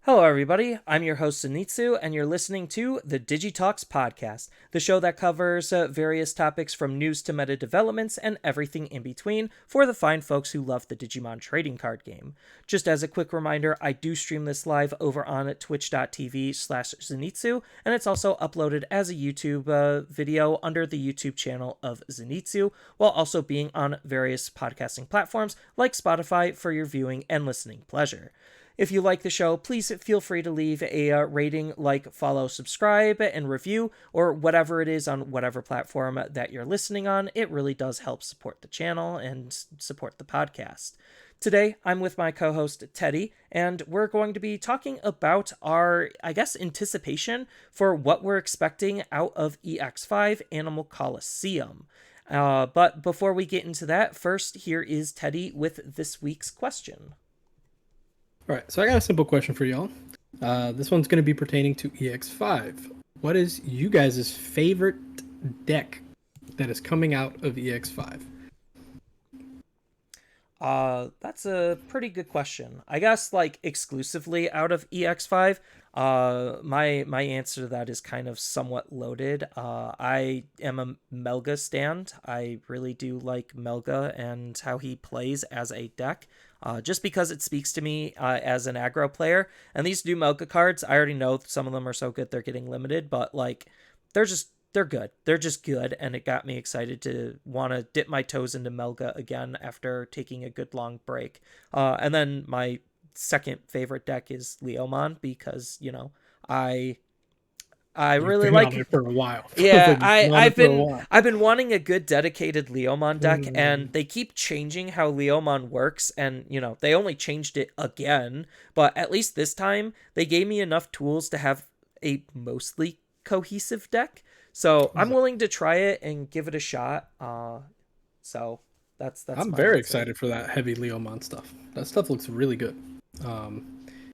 Hello, everybody. I'm your host, Zenitsu, and you're listening to the Digi Talks podcast, the show that covers various topics from news to meta developments and everything in between for the fine folks who love the Digimon trading card game. Just as a quick reminder, I do stream this live over on twitch.tv/Zenitsu, and it's also uploaded as a YouTube video under the YouTube channel of Zenitsu, while also being on various podcasting platforms like Spotify for your viewing and listening pleasure. If you like the show, please feel free to leave a rating, like, follow, subscribe, and review, or whatever it is on whatever platform that you're listening on. It really does help support the channel and support the podcast. Today, I'm with my co-host, Teddy, and we're going to be talking about our, anticipation for what we're expecting out of EX5 Animal Coliseum. But before we get into that, first, here is Teddy with this week's question. All right, so I got a simple question for y'all. This one's going to be pertaining to EX5. What is you guys' favorite deck that is coming out of EX5? That's a pretty good question. I guess, like, exclusively out of EX5, my answer to that is kind of somewhat loaded. I am a Melga stand. I really do like Melga and how he plays as a deck. Just because it speaks to me as an aggro player. And these new Melga cards, I already know some of them are so good they're getting limited, but like they're good. They're just good, and it got me excited to want to dip my toes into Melga again after taking a good long break. And then my second favorite deck is Leomon because, you know, You've really been like on it for a while. yeah, I've been wanting a good dedicated Leomon deck, and they keep changing how Leomon works, and you know, they only changed it again, but at least this time they gave me enough tools to have a mostly cohesive deck. So I'm willing to try it and give it a shot. So that's I'm my very answer. excited for that heavy Leomon stuff. That stuff looks really good.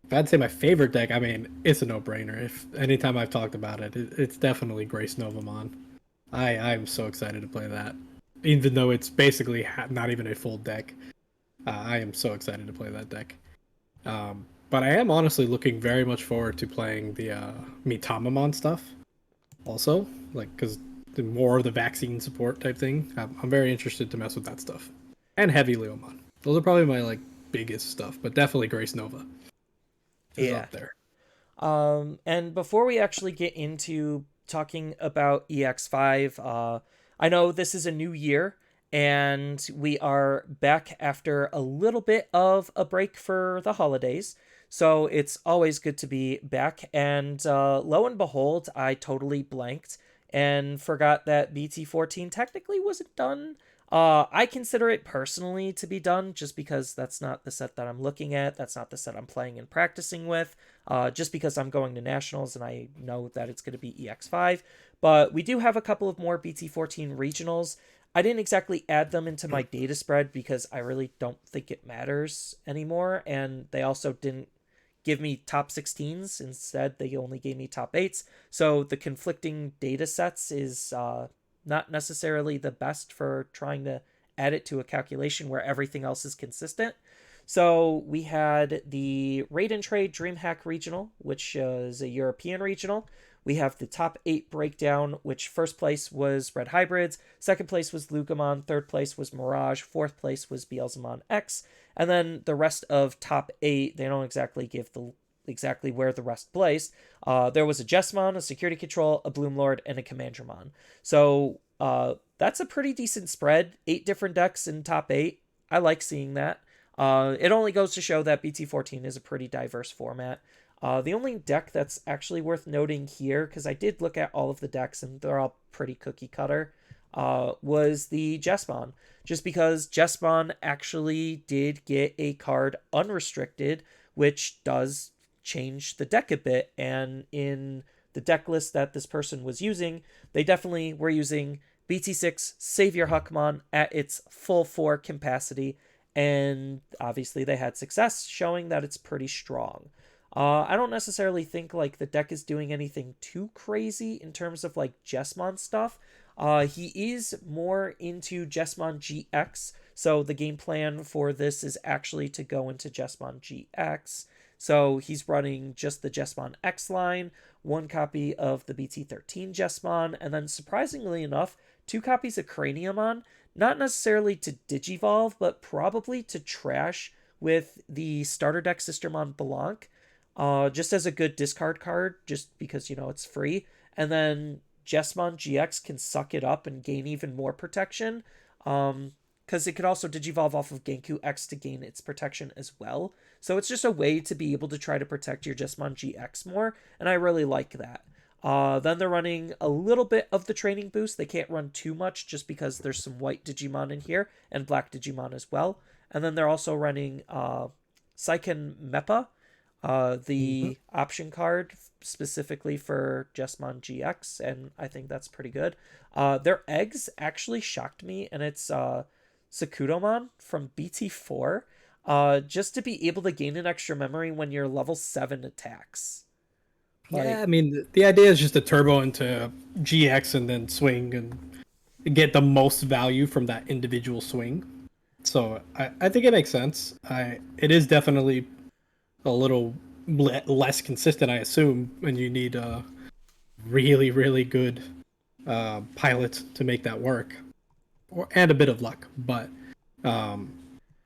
If I'd say my favorite deck, I mean, it's a no-brainer. If anytime I've talked about it, it's definitely Grace Novamon. I'm so excited to play that, even though it's basically not even a full deck. I am so excited to play that deck. But I am honestly looking very much forward to playing the Mitamamon stuff. Also, like, because more of the vaccine support type thing, I'm very interested to mess with that stuff. And heavy Leomon. Those are probably my like biggest stuff, but definitely Grace Nova is up there. And before we actually get into talking about EX5, I know this is a new year, and we are back after a little bit of a break for the holidays. So it's always good to be back. And lo and behold, I totally blanked and forgot that BT14 technically wasn't done. I consider it personally to be done just because that's not the set that I'm looking at. That's not the set I'm playing and practicing with. Just because I'm going to nationals and I know that it's going to be EX5. But we do have a couple of more BT14 regionals. I didn't exactly add them into my data spread because I really don't think it matters anymore. And they also didn't give me top 16s. Instead, they only gave me top 8s. So the conflicting data sets is not necessarily the best for trying to add it to a calculation where everything else is consistent. So we had the Raid and Trade DreamHack Regional, which is a European regional. We have the top 8 breakdown, which first place was Red Hybrids, second place was Lugamon, third place was Mirage, fourth place was Beelzemon X, and then the rest of top 8, they don't exactly give exactly where the rest placed. There was a Jessmon, a Security Control, a Bloomlord, and a Commandramon. So that's a pretty decent spread. 8 different decks in top 8. I like seeing that. It only goes to show that BT14 is a pretty diverse format. The only deck that's actually worth noting here, because I did look at all of the decks and they're all pretty cookie cutter, was the Jessmon. Just because Jessmon actually did get a card unrestricted, which does change the deck a bit. And in the deck list that this person was using, they definitely were using BT6 Savior Huckmon at its full 4 capacity. And obviously they had success showing that it's pretty strong. I don't necessarily think like the deck is doing anything too crazy in terms of like Jessmon stuff. He is more into Jessmon GX, so the game plan for this is actually to go into Jessmon GX. So he's running just the Jesmon X line, one copy of the BT13 Jesmon, and then surprisingly enough, two copies of Craniumon, not necessarily to Digivolve, but probably to trash with the starter deck Sistermon Blanc, just as a good discard card, just because, it's free. And then Jesmon GX can suck it up and gain even more protection. Because it could also digivolve off of Genku X to gain its protection as well. So it's just a way to be able to try to protect your Jesmon GX more, and I really like that. Then they're running a little bit of the training boost. They can't run too much just because there's some white Digimon in here and black Digimon as well. And then they're also running Seiken Meppa, Mm-hmm. the option card specifically for Jesmon GX, and I think that's pretty good. Their eggs actually shocked me, and it's Sakudomon from BT4, just to be able to gain an extra memory when you're level 7 attacks. Yeah, Like, I mean, the idea is just to turbo into GX and then swing and get the most value from that individual swing. So I think it makes sense. It is definitely a little less consistent, I assume, when you need a really really good pilot to make that work, and a bit of luck. But um,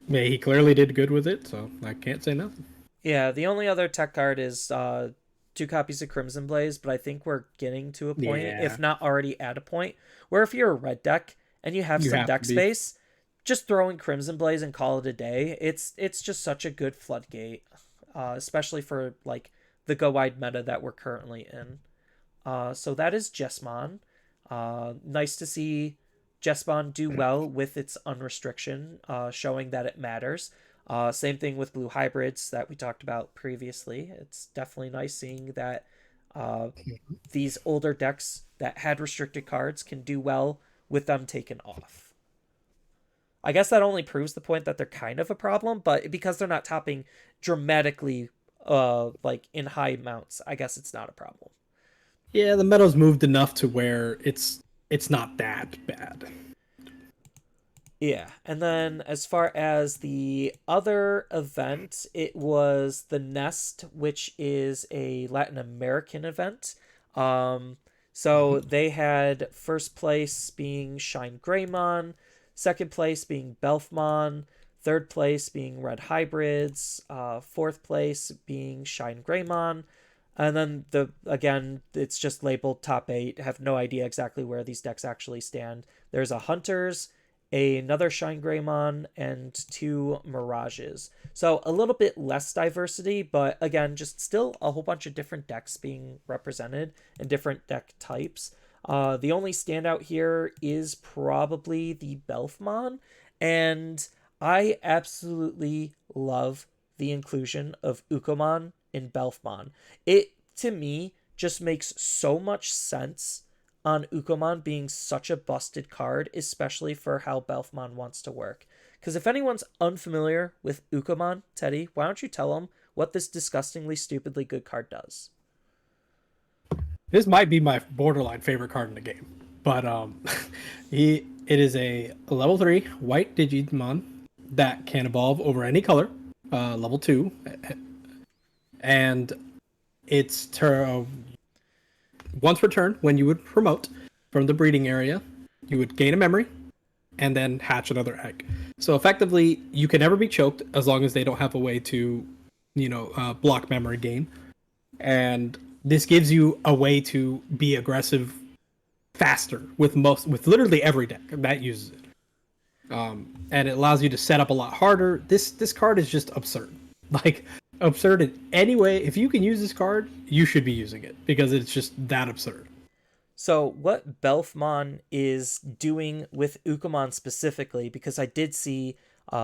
yeah, he clearly did good with it, so I can't say nothing. yeah, the only other tech card is two copies of Crimson Blaze, but I think we're getting to a point, Yeah, if not already at a point, where if you're a red deck and you have you some have to deck be. space, just throw in Crimson Blaze and call it a day. It's just such a good floodgate, especially for like the go wide meta that we're currently in. So that is Jesmon. Nice to see Jesmon do well with its unrestriction, showing that it matters. Same thing with blue hybrids that we talked about previously. It's definitely nice seeing that uh, these older decks that had restricted cards can do well with them taken off. I guess that only proves the point that they're kind of a problem, but because they're not topping dramatically, like in high amounts, I guess it's not a problem. Yeah, the meta's moved enough to where it's not that bad. Yeah, and then as far as the other event, it was the Nest, which is a Latin American event. Um, so Mm-hmm. they had first place being Shine Greymon, second place being Belfmon, third place being Red Hybrids, fourth place being Shine Greymon, and then it's just labeled top eight. I have no idea exactly where these decks actually stand. There's a Hunters, another Shine Greymon, and two Mirages. So a little bit less diversity, but again, just still a whole bunch of different decks being represented and different deck types. The only standout here is probably the Belfmon, and I absolutely love the inclusion of Ukomon in Belfmon. It, to me, just makes so much sense on Ukomon being such a busted card, especially for how Belfmon wants to work. Because if anyone's unfamiliar with Ukomon, Teddy, why don't you tell them what this disgustingly, stupidly good card does? This might be my borderline favorite card in the game, but it is a level 3 white Digimon that can evolve over any color, level 2, and it's once per turn when you would promote from the breeding area, you would gain a memory and then hatch another egg. So effectively, you can never be choked as long as they don't have a way to, block memory gain. And this gives you a way to be aggressive faster with literally every deck that uses it. And it allows you to set up a lot harder. This card is just absurd. Like absurd in any way. If you can use this card, you should be using it because it's just that absurd. So, what Belfmon is doing with Ukomon specifically, because I did see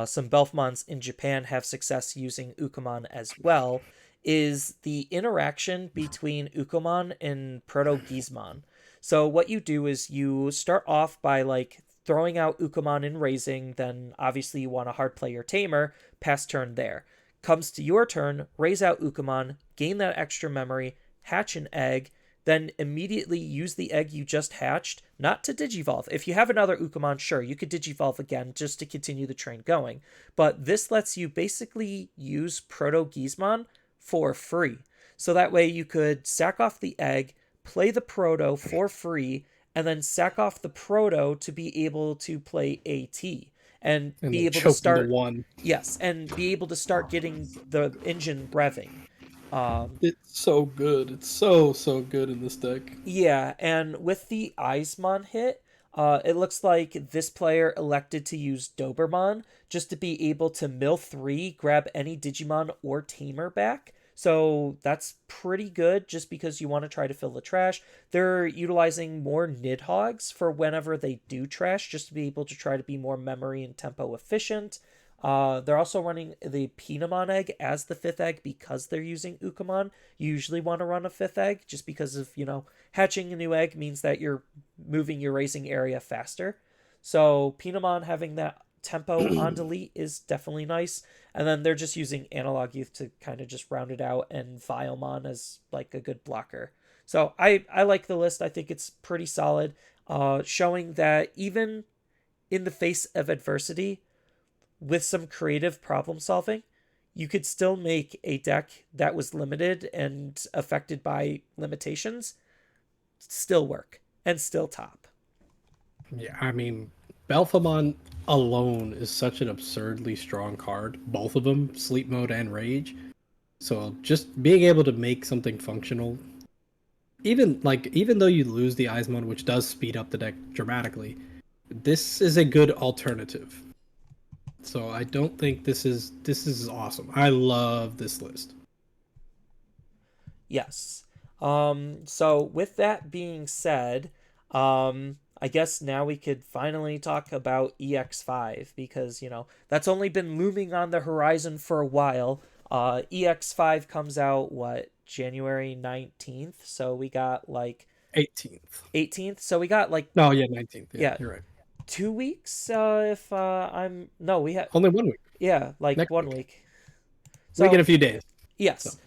some Belfmons in Japan have success using Ukomon as well, is the interaction between Ukomon and Proto Gizmon. So, what you do is you start off by like throwing out Ukomon and raising, then obviously you want to hard play your Tamer, pass turn there. Comes to your turn, raise out Ukomon, gain that extra memory, hatch an egg, then immediately use the egg you just hatched, not to digivolve. If you have another Ukomon, sure, you could digivolve again just to continue the train going. But this lets you basically use Proto Gizmon for free. So that way you could sack off the egg, play the proto for free, and then sack off the proto to be able to play AT and And be then able to choke into start, one. yes, and be able to start getting the engine revving. Um, It's so good. It's so good in this deck. yeah, and with the Eismon hit, it looks like this player elected to use Doberman just to be able to mill 3, grab any Digimon or Tamer back. So that's pretty good just because you want to try to fill the trash. They're utilizing more Nidhogg's for whenever they do trash, just to be able to try to be more memory and tempo efficient. They're also running the Pinamon egg as the 5th egg because they're using Ukamon. You usually want to run a 5th egg just because of, hatching a new egg means that you're moving your raising area faster. So Pinamon having that tempo on delete is definitely nice. And then they're just using Analog Youth to kind of just round it out, and Vilemon as like a good blocker. So I like the list. I think it's pretty solid, showing that even in the face of adversity, with some creative problem solving, you could still make a deck that was limited and affected by limitations still work and still top. Yeah, I mean, Belphamon alone is such an absurdly strong card. Both of them, Sleep Mode and Rage. So just being able to make something functional, even though you lose the Eyes mode, which does speed up the deck dramatically, this is a good alternative. So I don't think this is awesome. I love this list. Yes. So with that being said, I guess now we could finally talk about EX5 because, that's only been looming on the horizon for a while. EX5 comes out, what, January 19th? So we got like 18th. 18th. So we got like, No, yeah, 19th. Yeah, yeah, you're right. 2 weeks. If I'm, no, we had, Only 1 week. yeah, like Next one week. week. Week in So a few days. So yes.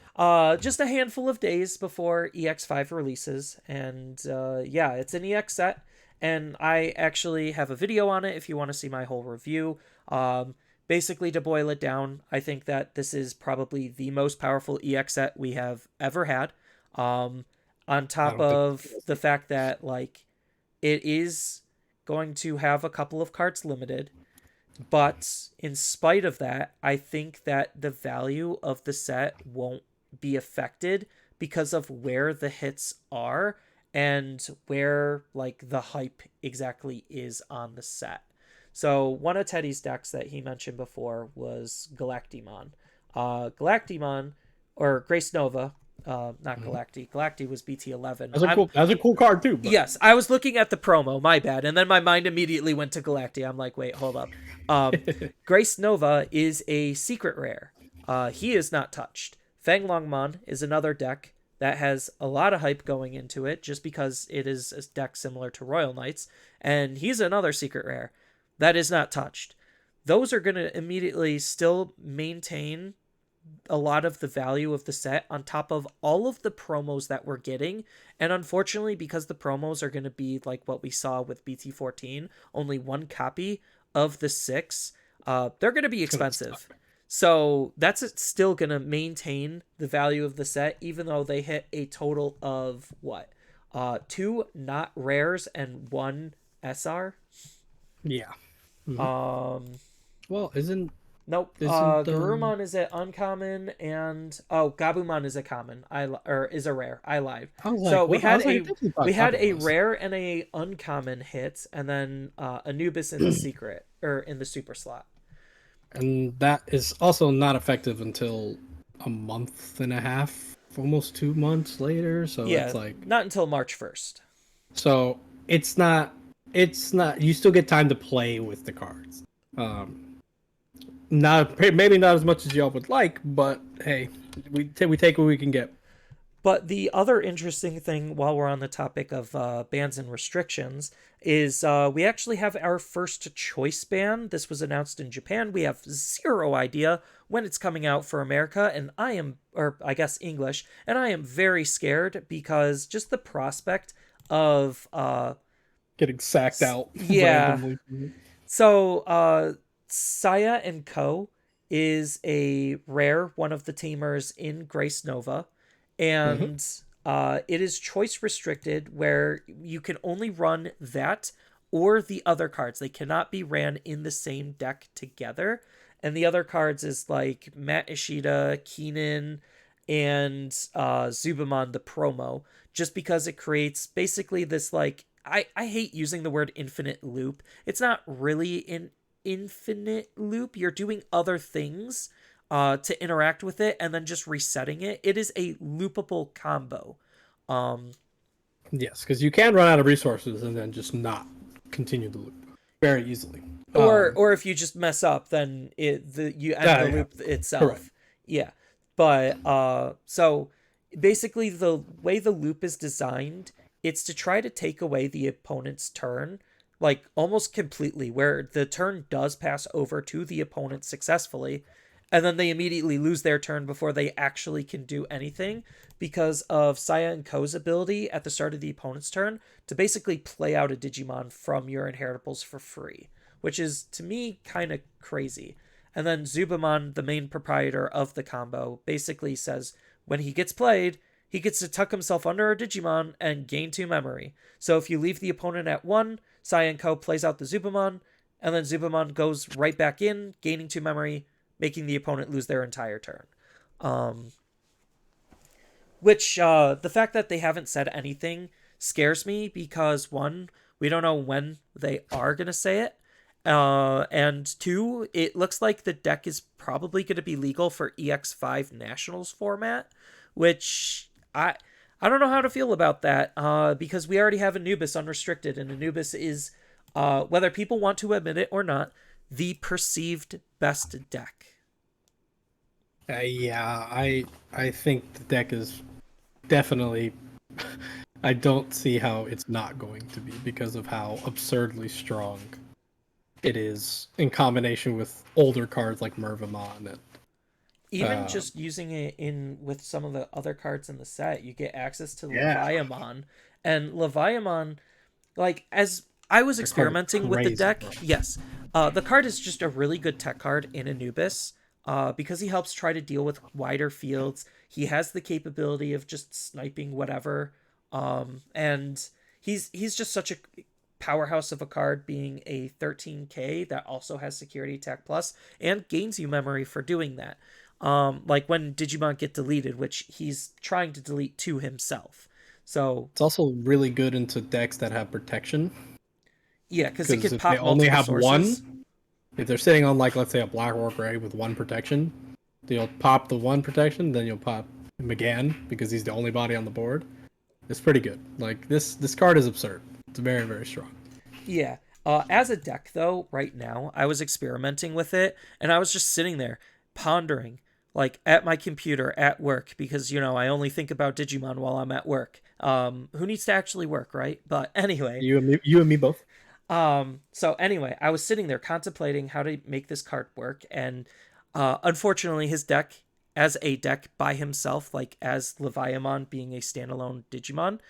Just a handful of days before EX5 releases. And yeah, it's an EX set. And I actually have a video on it if you want to see my whole review. Basically, to boil it down, I think that this is probably the most powerful EX set we have ever had. On I top don't think of the fact that, like, it is going to have a couple of cards limited. But in spite of that, I think that the value of the set won't be affected because of where the hits are and where like the hype exactly is on the set. So one of Teddy's decks that he mentioned before was Galactimon. Galactimon or Grace Nova, not Mhm. Galacti. Galacti was BT11. That's a cool card too. But Yes, I was looking at the promo, my bad. And then my mind immediately went to Galacti. I'm like, wait, hold up. Grace Nova is a secret rare. He is not touched. Fang Longmon is another deck that has a lot of hype going into it just because it is a deck similar to Royal Knights. And he's another secret rare that is not touched. Those are going to immediately still maintain a lot of the value of the set on top of all of the promos that we're getting. And unfortunately, because the promos are going to be like what we saw with BT14, only one copy of the 6, they're going to be it's gonna expensive. suck. So that's still going to maintain the value of the set, even though they hit a total of what? 2 not rares and 1 SR. Yeah. Mhm. Um, Well, isn't Nope. isn't Garurumon is a uncommon, and Gabumon is a common. Or is a rare. I lied. I was So like, what? I was like, I definitely we thought had Gabumon a was. rare and a uncommon hit, and then Anubis in the secret or in the super slot. And that is also not effective until a month and a half, almost 2 months later. So it's Yeah, like, not until March 1st. so it's not. You still get time to play with the cards. Not maybe not as much as y'all would like, but hey, we take what we can get. But the other interesting thing, while we're on the topic of bans and restrictions, is we actually have our first choice ban. This was announced in Japan. We have zero idea when it's coming out for America, and or I guess English, and I am very scared because just the prospect of, Getting sacked out yeah. randomly. So, Saya and Co. is a rare, one of the tamers in Grace Nova, Hmm. and it is choice restricted, where you can only run that or the other cards. They cannot be ran in the same deck together. And the other cards is like Matt Ishida, Keenan, and Zubamon the promo, just because it creates basically this like I hate using the word infinite loop. It's not really an infinite loop. You're doing other things to interact with it and then just resetting it. It is a loopable combo. Um, Yes, because you can run out of resources and then just not continue the loop very easily. or if you just mess up, then you end the Yeah, loop correct. itself. Yeah, but so basically the way the loop is designed, it's to try to take away the opponent's turn, like almost completely, where the turn does pass over to the opponent successfully, and then they immediately lose their turn before they actually can do anything, because of Saya and Ko's ability at the start of the opponent's turn to basically play out a Digimon from your inheritables for free, which is to me kind of crazy. And then Zubamon, the main proprietor of the combo, basically says when he gets played, he gets to tuck himself under a Digimon and gain 2 memory. So if you leave the opponent at 1, Cyanco plays out the Zubamon, and then Zubamon goes right back in, gaining 2 memory, making the opponent lose their entire turn. Um, which the fact that they haven't said anything scares me, because one, we don't know when they are gonna say it, and two, it looks like the deck is probably going to be legal for EX5 Nationals format, which I don't know how to feel about that, because we already have Anubis unrestricted, and Anubis is, whether people want to admit it or not, the perceived best deck. Yeah, I think the deck is definitely. I don't see how it's not going to be because of how absurdly strong it is in combination with older cards like Mervamon and Even uh, just using it in with some of the other cards in the set, you get access to yeah, Leviamon, and Leviamon, like as I was the card is experimenting with the crazy, deck, bro. yes, the card is just a really good tech card in Anubis, because he helps try to deal with wider fields. He has the capability of just sniping whatever, and he's just such a powerhouse of a card, being a 13k that also has security attack plus and gains you memory for doing that. Like when Digimon get deleted, which he's trying to delete to himself. So It's also really good into decks that have protection yeah, because it because could if they pop only multiple have sources. one, if they're sitting on like let's say a Black or Gray with one protection, you'll pop the one protection, then you'll pop him again because he's the only body on the board. It's pretty good. Like this card is absurd. It's very strong. Yeah. As a deck, though, right now, I was experimenting with it, and I was just sitting there pondering, like at my computer at work, because, I only think about Digimon while I'm at work. Who needs to actually work, right? But anyway, You and me both. so anyway, I was sitting there contemplating how to make this card work, and unfortunately, his deck, as a deck by himself, like as Leviamon being a standalone Digimon,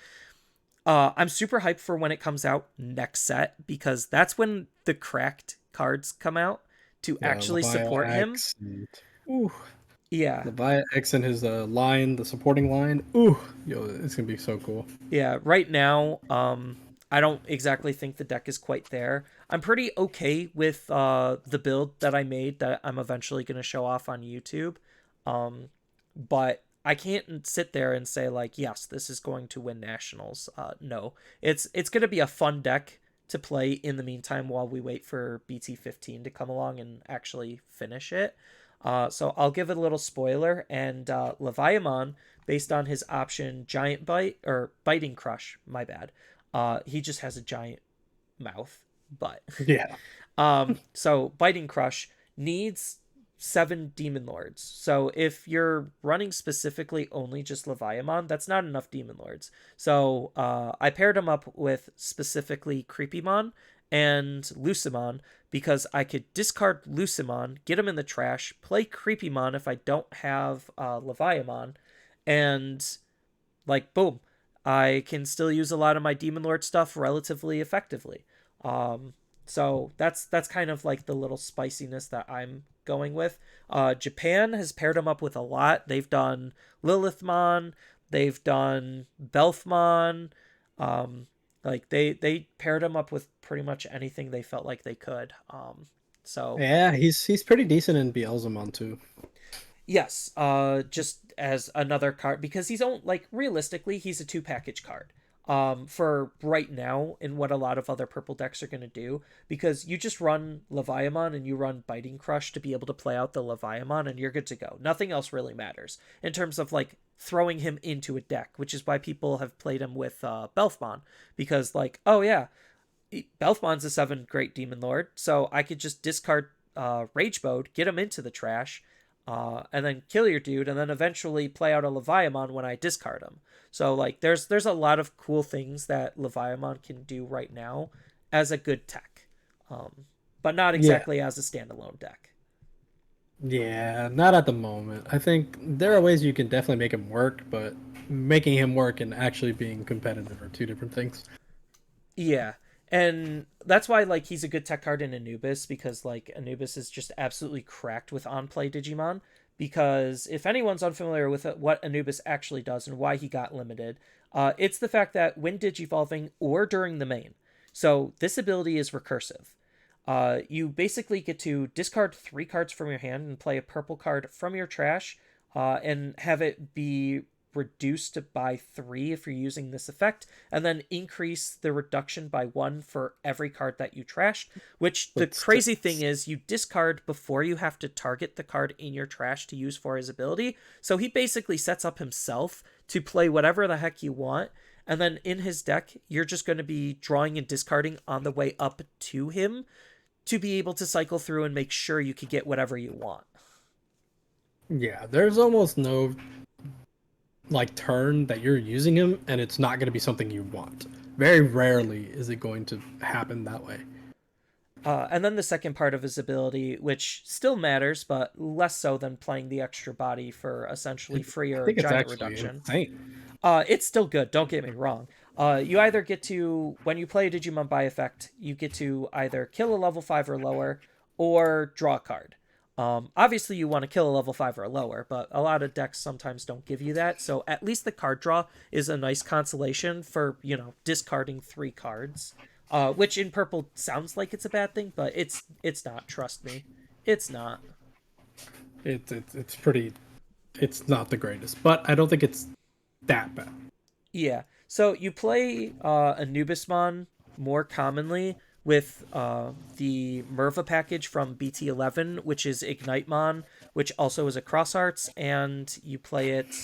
I'm super hyped for when it comes out next set, because that's when the cracked cards come out to Yeah, actually Levia support him. X and ooh, Yeah. Levia X and his line, the supporting line. Ooh, yo, it's gonna be so cool. Yeah, right now, I don't exactly think the deck is quite there. I'm pretty okay with the build that I made that I'm eventually going to show off on YouTube. But I can't sit there and say like, yes, this is going to win nationals. No, it's going to be a fun deck to play in the meantime while we wait for BT15 to come along and actually finish it. So I'll give it a little spoiler, and Leviamon, based on his option Giant Bite or Biting Crush, my bad. He just has a giant mouth, but Yeah, so Biting Crush needs 7 Demon Lords. So if you're running specifically only just Leviamon, that's not enough Demon Lords. So I paired him up with specifically Creepymon and Lucimon, because I could discard Lucimon, get him in the trash, play Creepymon if I don't have Leviamon, and like boom, I can still use a lot of my Demon Lord stuff relatively effectively. Um, So that's kind of like the little spiciness that I'm going with. Japan has paired him up with a lot. They've done Lilithmon, they've done Belfmon. Um, like they paired him up with pretty much anything they felt like they could. So Yeah, he's pretty decent in Beelzemon too. yes, just as another card because he's on like realistically he's a two package card. For right now in what a lot of other purple decks are going to do because you just run Leviamon and you run Biting Crush to be able to play out the Leviamon and you're good to go. Nothing else really matters in terms of like throwing him into a deck, which is why people have played him with Belfmon because like, oh yeah, Belfmon's a 7 great demon lord, so I could just discard Rage Mode, get him into the trash, and then kill your dude, and then eventually play out a Leviamon when I discard him. So like, there's a lot of cool things that Leviamon can do right now as a good tech, but not Yeah, exactly as a standalone deck. yeah, not at the moment. I think there are ways you can definitely make him work, but making him work and actually being competitive are two different things. Yeah. And that's why like he's a good tech card in Anubis because like Anubis is just absolutely cracked with on play Digimon. Because if anyone's unfamiliar with what Anubis actually does and why he got limited, it's the fact that when digivolving or during the main. So this ability is recursive. You basically get to discard 3 cards from your hand and play a purple card from your trash, and have it be reduced by 3 if you're using this effect, and then increase the reduction by 1 for every card that you trashed. Which the But crazy thing is, you discard before you have to target the card in your trash to use for his ability. So he basically sets up himself to play whatever the heck you want. And then in his deck, you're just going to be drawing and discarding on the way up to him to be able to cycle through and make sure you could get whatever you want. yeah, there's almost no like turn that you're using him and it's not going to be something you want. Very rarely is it going to happen that way. And then the second part of his ability, which still matters, but less so than playing the extra body for essentially free I or think it's giant actually reduction. insane. It's still good, don't get me wrong. You either get to, when you play a Digimon by effect, you get to either kill a level 5 or lower, or draw a card. Obviously, you want to kill a level 5 or lower, but a lot of decks sometimes don't give you that. So at least the card draw is a nice consolation for, discarding 3 cards. Which in purple sounds like it's a bad thing, but it's not. Trust me, it's not. It's pretty. It's not the greatest, but I don't think it's that bad. Yeah. So you play Anubismon more commonly with the Merva package from BT11, which is Ignitemon, which also is a Cross Arts, and you play it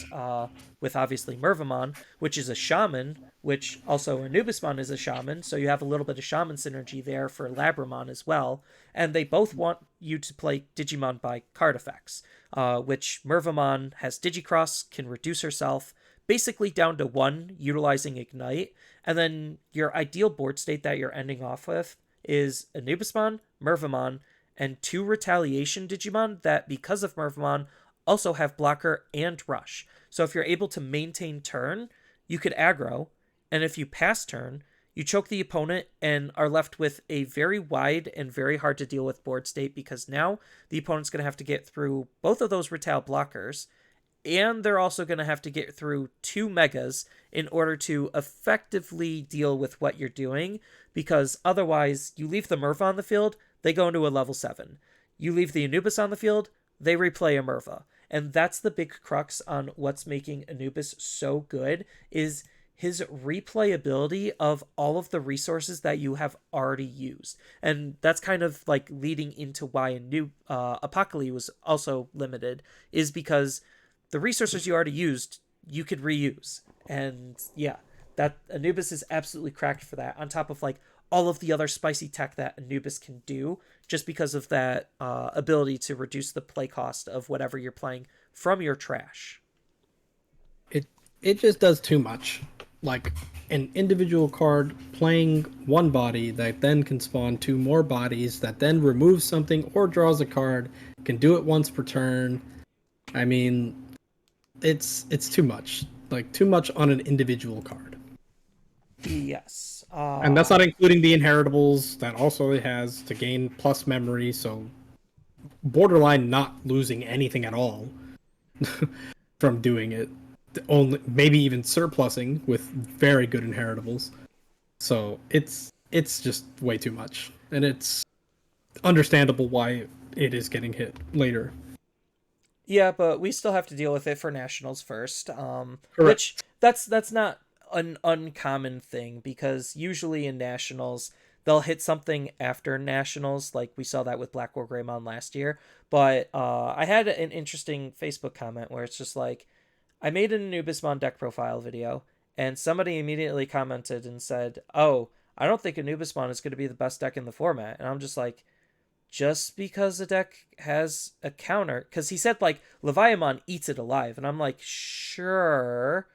with obviously Mervamon, which is a Shaman, which also Anubismon is a Shaman, so you have a little bit of Shaman synergy there for Labramon as well. And they both want you to play Digimon by card effects, which Mervamon has Digicross, can reduce herself, basically down to 1 utilizing Ignite. And then your ideal board state that you're ending off with is Anubismon, Mervamon, and 2 Retaliation Digimon that, because of Mervamon, also have Blocker and Rush. So if you're able to maintain turn, you could aggro, and if you pass turn, you choke the opponent and are left with a very wide and very hard to deal with board state because now the opponent's going to have to get through both of those Retal blockers, and they're also going to have to get through 2 megas in order to effectively deal with what you're doing, because otherwise you leave the Merva on the field, they go into a level 7. You leave the Anubis on the field, they replay a Merva. And that's the big crux on what's making Anubis so good, is his replayability of all of the resources that you have already used. And that's kind of like leading into why a new Apocalypse was also limited, is because the resources you already used, you could reuse. And yeah, that Anubis is absolutely cracked for that, on top of like all of the other spicy tech that Anubis can do, just because of that ability to reduce the play cost of whatever you're playing from your trash. It it just does too much. Like an individual card playing one body that then can spawn 2 more bodies that then removes something or draws a card, can do it once per turn. I mean, it's too much. Like too much on an individual card. Yes. And that's Uh not including the inheritables that also it has to gain plus memory, so borderline not losing anything at all from doing it. Only maybe even surplusing with very good inheritables. So it's just way too much, and it's understandable why it is getting hit later. yeah, but we still have to deal with it for nationals first. Correct. Which that's not an uncommon thing because usually in nationals they'll hit something after nationals, like we saw that with Black War Greymon last year. But I had an interesting Facebook comment where it's just like, I made an Anubismon deck profile video, and somebody immediately commented and said, "Oh, I don't think Anubismon is going to be the best deck in the format." And I'm just like, just because a deck has a counter, because he said like Leviamon eats it alive, and I'm like, sure,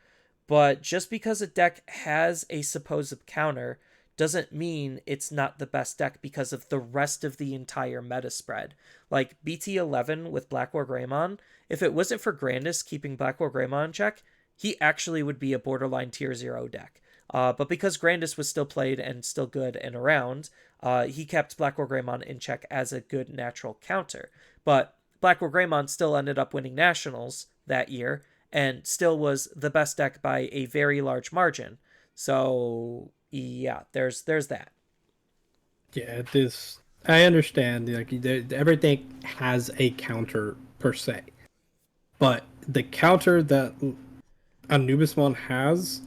but just because a deck has a supposed counter doesn't mean it's not the best deck because of the rest of the entire meta spread. Like BT11 with Black War Greymon, if it wasn't for Grandis keeping Black War Greymon in check, he actually would be a borderline tier 0 deck. But because Grandis was still played and still good and around, he kept Black War Greymon in check as a good natural counter. But Black War Greymon still ended up winning Nationals that year and still was the best deck by a very large margin. So yeah, there's that. Yeah, this I understand. Like everything has a counter per se, but the counter that Anubismon has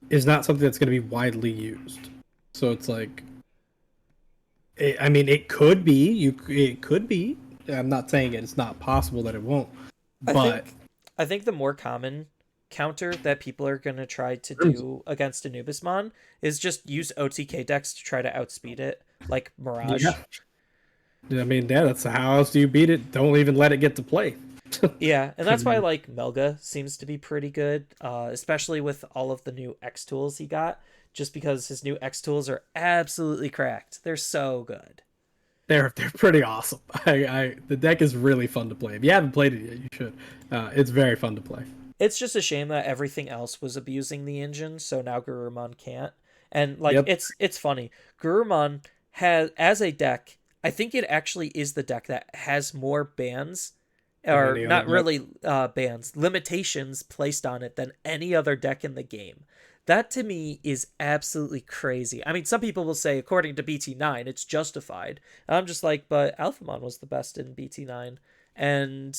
is not something that's going to be widely used. So it's like, I mean, it could be. It could be. I'm not saying it's not possible that it won't, I but think I think the more common counter that people are going to try to Crimson. do against Anubismon is just use OTK decks to try to outspeed it, like Mirage. Yeah, I mean, yeah, that's how else do you beat it? Don't even let it get to play. Yeah, and I that's why mean, like Melga seems to be pretty good, especially with all of the new X tools he got. Just because his new X tools are absolutely cracked, they're so good. they're pretty awesome. The deck is really fun to play. If you haven't played it yet, you should. It's very fun to play. It's just a shame that everything else was abusing the engine, so now Gurumon can't. And like Yep. it's funny. Gurumon has as a deck, I think it actually is the deck that has more bans Than or any other not deck. really bans, limitations placed on it than any other deck in the game. That to me is absolutely crazy. I mean, some people will say, according to BT9, it's justified. And I'm just like, but Alphamon was the best in BT9. And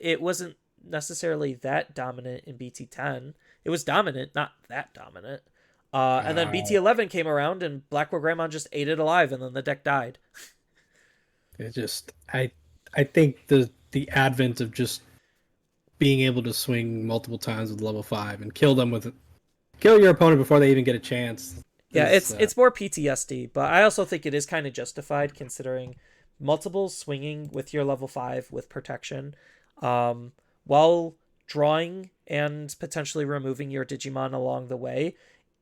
it wasn't necessarily that dominant in BT10. It was dominant, not that dominant. And then Uh, BT11 came around and Black War Greymon just ate it alive and then the deck died. it just I think the advent of just being able to swing multiple times with level 5 and kill your opponent before they even get a chance Yeah, is it's more PTSD, but I also think it is kind of justified considering multiple swinging with your level 5 with protection, um, while drawing and potentially removing your Digimon along the way.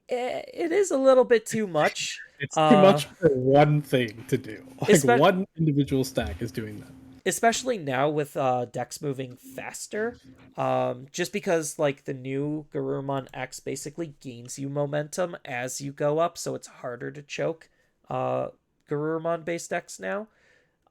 It is a little bit too much. it's too Uh, much for one thing to do. Like espe- one individual stack is doing that. Especially now with decks moving faster, just because like the new Garurumon X basically gains you momentum as you go up, so it's harder to choke uh Garurumon based decks now.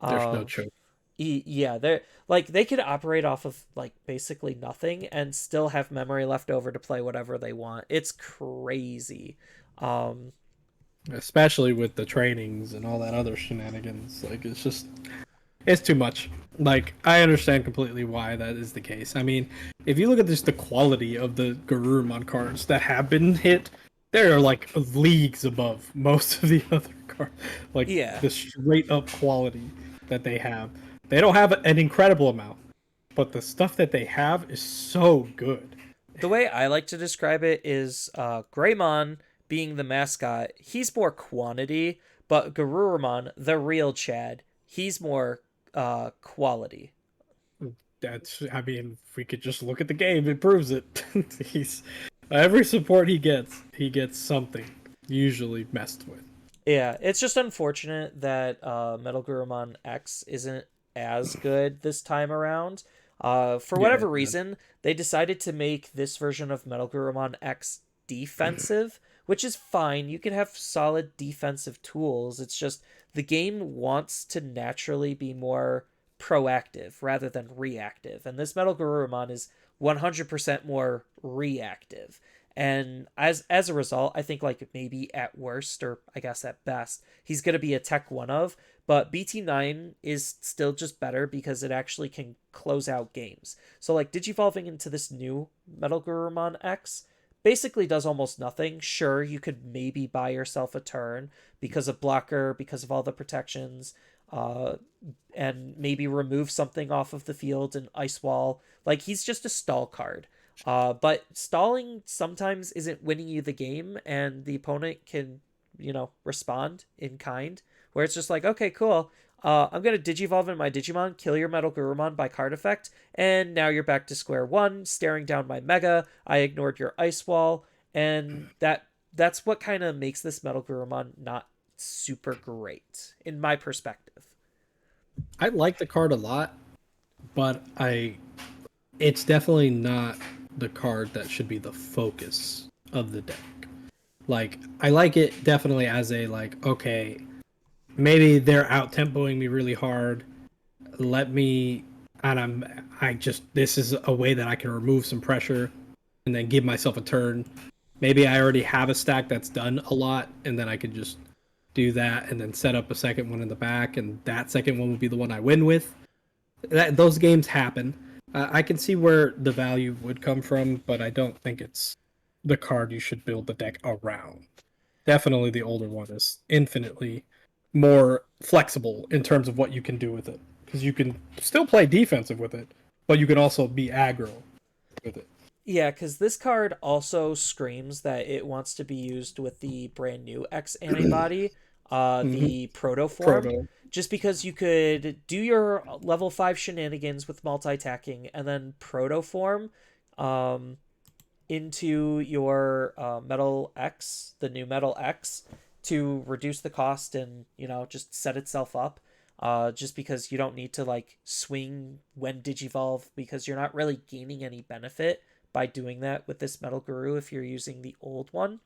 There's no um choke. yeah, they're like they could operate off of like basically nothing and still have memory left over to play whatever they want. It's crazy. um Especially with the trainings and all that other shenanigans. Like it's too much. Like I understand completely why that is the case. I mean, if you look at just the quality of the Garurumon cards that have been hit, they're like leagues above most of the other cards. Like yeah, the straight up quality that they have. They don't have an incredible amount, but the stuff that they have is so good. the way I like to describe it is Greymon being the mascot, he's more quantity, but Garurumon, the real Chad, he's more quality. That's I mean, if we could just look at the game, it proves it. He's every support he gets something usually messed with. Yeah, it's just unfortunate that Metal Gurumon X isn't as good this time around. For Yeah, whatever reason, they decided to make this version of Metal Gurumon X defensive, which is fine. You can have solid defensive tools. It's just the game wants to naturally be more proactive rather than reactive. And this Metal Garurumon is 100% more reactive. And as a result, I think like maybe at worst, or I guess at best, he's going to be a tech one of, but BT9 is still just better because it actually can close out games. So like digivolving into this new Metal Garurumon X basically does almost nothing. Sure, you could maybe buy yourself a turn because of blocker, because of all the protections, uh, and maybe remove something off of the field and ice wall. Like he's just a stall card. But stalling sometimes isn't winning you the game, and the opponent can, respond in kind, where it's just like, okay, cool. I'm gonna Digivolve in my Digimon, kill your Metal Gurumon by card effect, and now you're back to square one, staring down my Mega. I ignored your Ice Wall, and that's what kind of makes this Metal Gurumon not super great in my perspective. I like the card a lot, but it's definitely not the card that should be the focus of the deck. Like I like it definitely as a like, okay, maybe they're out tempoing me really hard. Let me and I just this is a way that I can remove some pressure and then give myself a turn. Maybe I already have a stack that's done a lot, and then I could just do that and then set up a second one in the back, and that second one would be the one I win with. Those games happen. I can see where the value would come from, but I don't think it's the card you should build the deck around. Definitely the older one is infinitely more flexible in terms of what you can do with it. Because you can still play defensive with it, but you can also be aggro with it. Yeah, because this card also screams that it wants to be used with the brand new X antibody, Mm-hmm. the proto form, Proto. just because you could do your level 5 shenanigans with multi-attacking and then proto form um, into your Metal X, the new Metal X, to reduce the cost and, just set itself up. Just because you don't need to like swing when Digivolve because you're not really gaining any benefit by doing that with this Metal Guru if you're using the old one.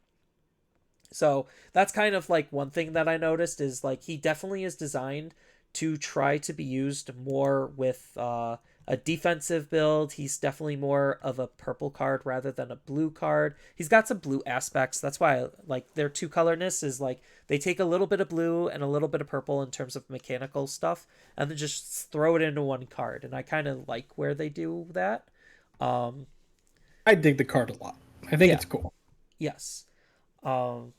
So that's kind of like one thing that I noticed is like he definitely is designed to try to be used more with a defensive build. He's definitely more of a purple card rather than a blue card. He's got some blue aspects. That's why like their two colorness is like they take a little bit of blue and a little bit of purple in terms of mechanical stuff and then just throw it into one card. And I kind of like where they do that. Um, I dig the card a lot. I think yeah, it's cool. yes. Um,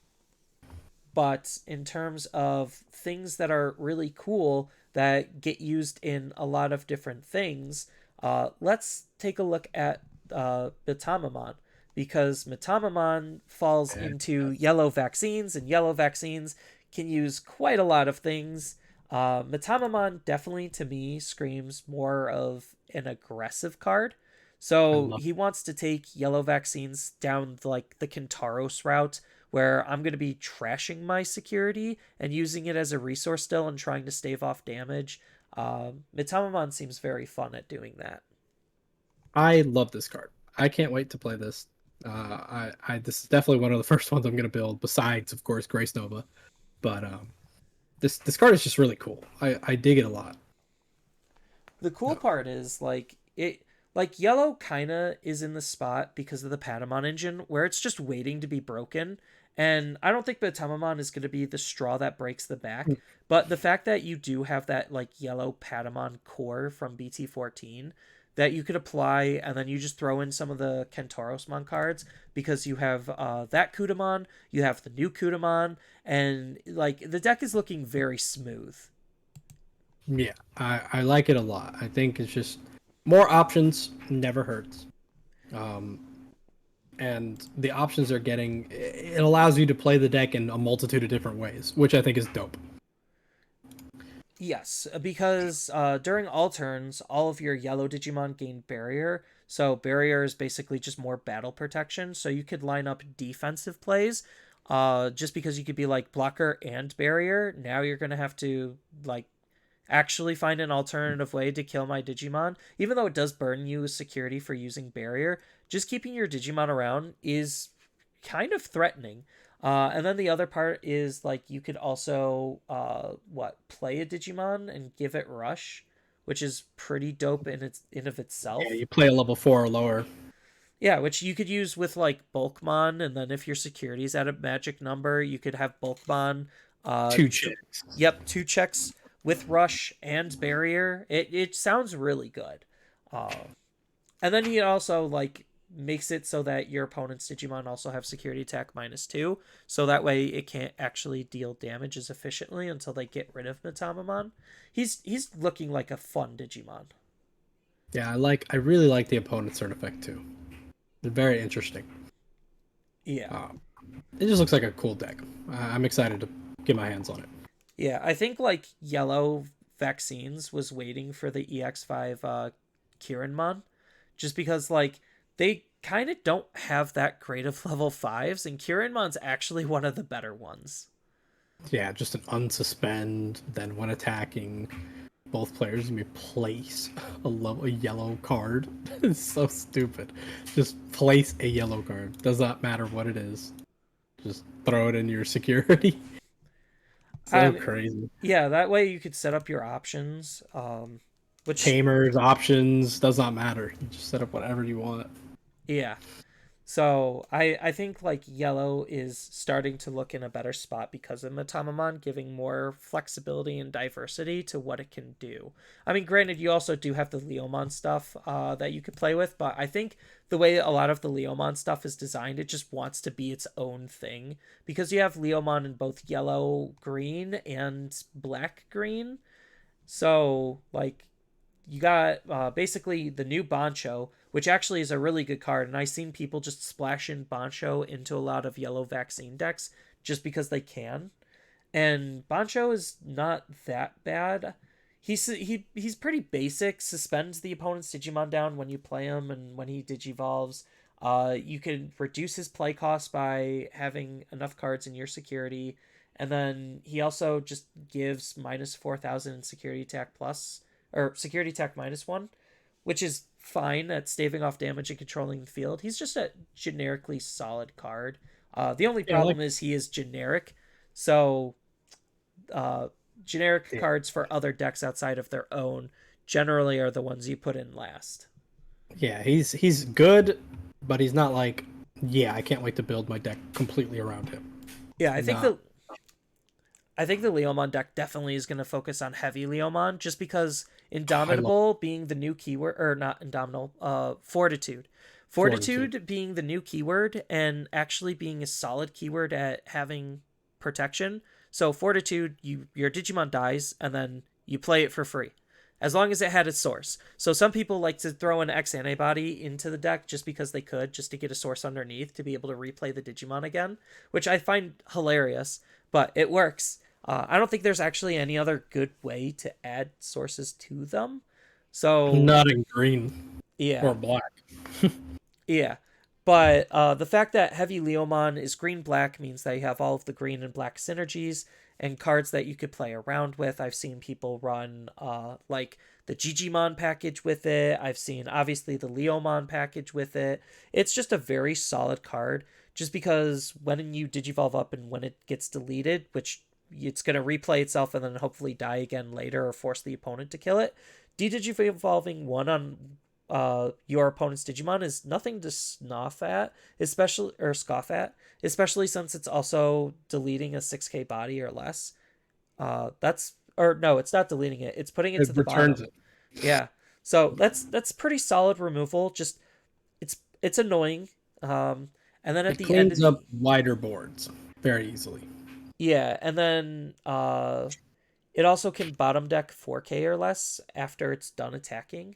but in terms of things that are really cool that get used in a lot of different things, let's take a look at Metamamon because Metamamon falls And into yellow vaccines, and yellow vaccines can use quite a lot of things. Metamamon definitely to me screams more of an aggressive card. I So love he wants to take yellow vaccines down like the Kentaros route where I'm going to be trashing my security and using it as a resource still and trying to stave off damage. Mitamamon seems very fun at doing that. I love this card. I can't wait to play this. I this is definitely one of the first ones I'm gonna build, besides of course Grace Nova. But this card is just really cool. I dig it a lot. The cool No. part is like yellow kinda is in the spot because of the Patamon engine where it's just waiting to be broken. And I don't think Patamon is going to be the straw that breaks the back, but the fact that you do have that like yellow Patamon core from BT14 that you could apply, and then you just throw in some of the Kentorosmon cards because you have that Kudamon, you have the new Kudamon, and like the deck is looking very smooth. Yeah, I like it a lot. I think it's just more options never hurts. Um, and the options they're getting, it allows you to play the deck in a multitude of different ways, which I think is dope. Yes, because during all turns, all of your yellow Digimon gain barrier. So barrier is basically just more battle protection. So you could line up defensive plays. Just because you could be like blocker and barrier. Now you're gonna have to like actually find an alternative way to kill my Digimon. Even though it does burn you security for using barrier, just keeping your Digimon around is kind of threatening. And then the other part is like you could also play a Digimon and give it Rush, which is pretty dope in of Yeah, itself. you play a level 4 or lower. Yeah, which you could use with like Bulkmon, and then if your security's at a magic number, you could have Bulkmon. Two Th- chicks. yep, two checks with Rush and Barrier. It sounds really good. Uh, and then he also like makes it so that your opponent's Digimon also have security attack -2, so that way it can't actually deal damage as efficiently until they get rid of Metamamon. He's looking like a fun Digimon. Yeah, I really like the opponent's turn effect too. They're very interesting. Yeah. Um, it just looks like a cool deck. I'm excited to get my hands on it. Yeah, I think like Yellow Vaccines was waiting for the EX5 Kirinmon just because like they kind of don't have that great of level 5s, and Kirinmon's actually one of the better ones. Yeah, just an unsuspend, then when attacking, both players may place a yellow card. It's so stupid. Just place a yellow card. Does not matter what it is. Just throw it in your security. So Um, crazy. yeah, that way you could set up your options, which Tamers, options, does not matter. You just set up whatever you want. yeah. So I think like Yellow is starting to look in a better spot because of Metamamon giving more flexibility and diversity to what it can do. I mean, granted, you also do have the Leomon stuff that you could play with, but I think the way a lot of the Leomon stuff is designed, it just wants to be its own thing because you have Leomon in both yellow green and black green. So like you got basically the new Bancho, which actually is a really good card, and I've seen people just splash in Bancho into a lot of yellow vaccine decks just because they can. And Bancho is not that bad. He's pretty basic. Suspends the opponent's Digimon down when you play him, and when he digivolves, you can reduce his play cost by having enough cards in your security, and then he also just gives -4,000 in security attack plus or security attack -1, which is fine at staving off damage and controlling the field. He's just a generically solid card. The only Yeah, I like problem is he is generic, so uh, generic yeah. cards for other decks outside of their own generally are the ones you put in last. Yeah, he's good, but he's not like, yeah, I can't wait to build my deck completely around him. Yeah, No. I think the Leomon deck definitely is going to focus on heavy Leomon just because I love Indomitable being the new keyword, or not Indomitable, Fortitude. Fortitude. Fortitude being the new keyword and actually being a solid keyword at having protection. So Fortitude, your Digimon dies and then you play it for free. As long as it had its source. So some people like to throw an X antibody into the deck just because they could, just to get a source underneath to be able to replay the Digimon again, which I find hilarious, but it works. I don't think there's actually any other good way to add sources to them. So, Not in green yeah, or black. yeah. But the fact that Heavy Leomon is green black means that you have all of the green and black synergies and cards that you could play around with. I've seen people run like the Gigimon package with it. I've seen obviously the Leomon package with it. It's just a very solid card just because when you Digivolve up and when it gets deleted, which it's going to replay itself and then hopefully die again later or force the opponent to kill it. De-Digivolving one on your opponent's Digimon is nothing to scoff at, especially since it's also deleting a 6K body or less. That's or no, it's not deleting it. It's putting it It to the returns bottom. it. Yeah. So that's pretty solid removal. Just it's annoying. And then at It the end of cleans the up wider boards very easily. yeah, and then it also can bottom deck 4K or less after it's done attacking.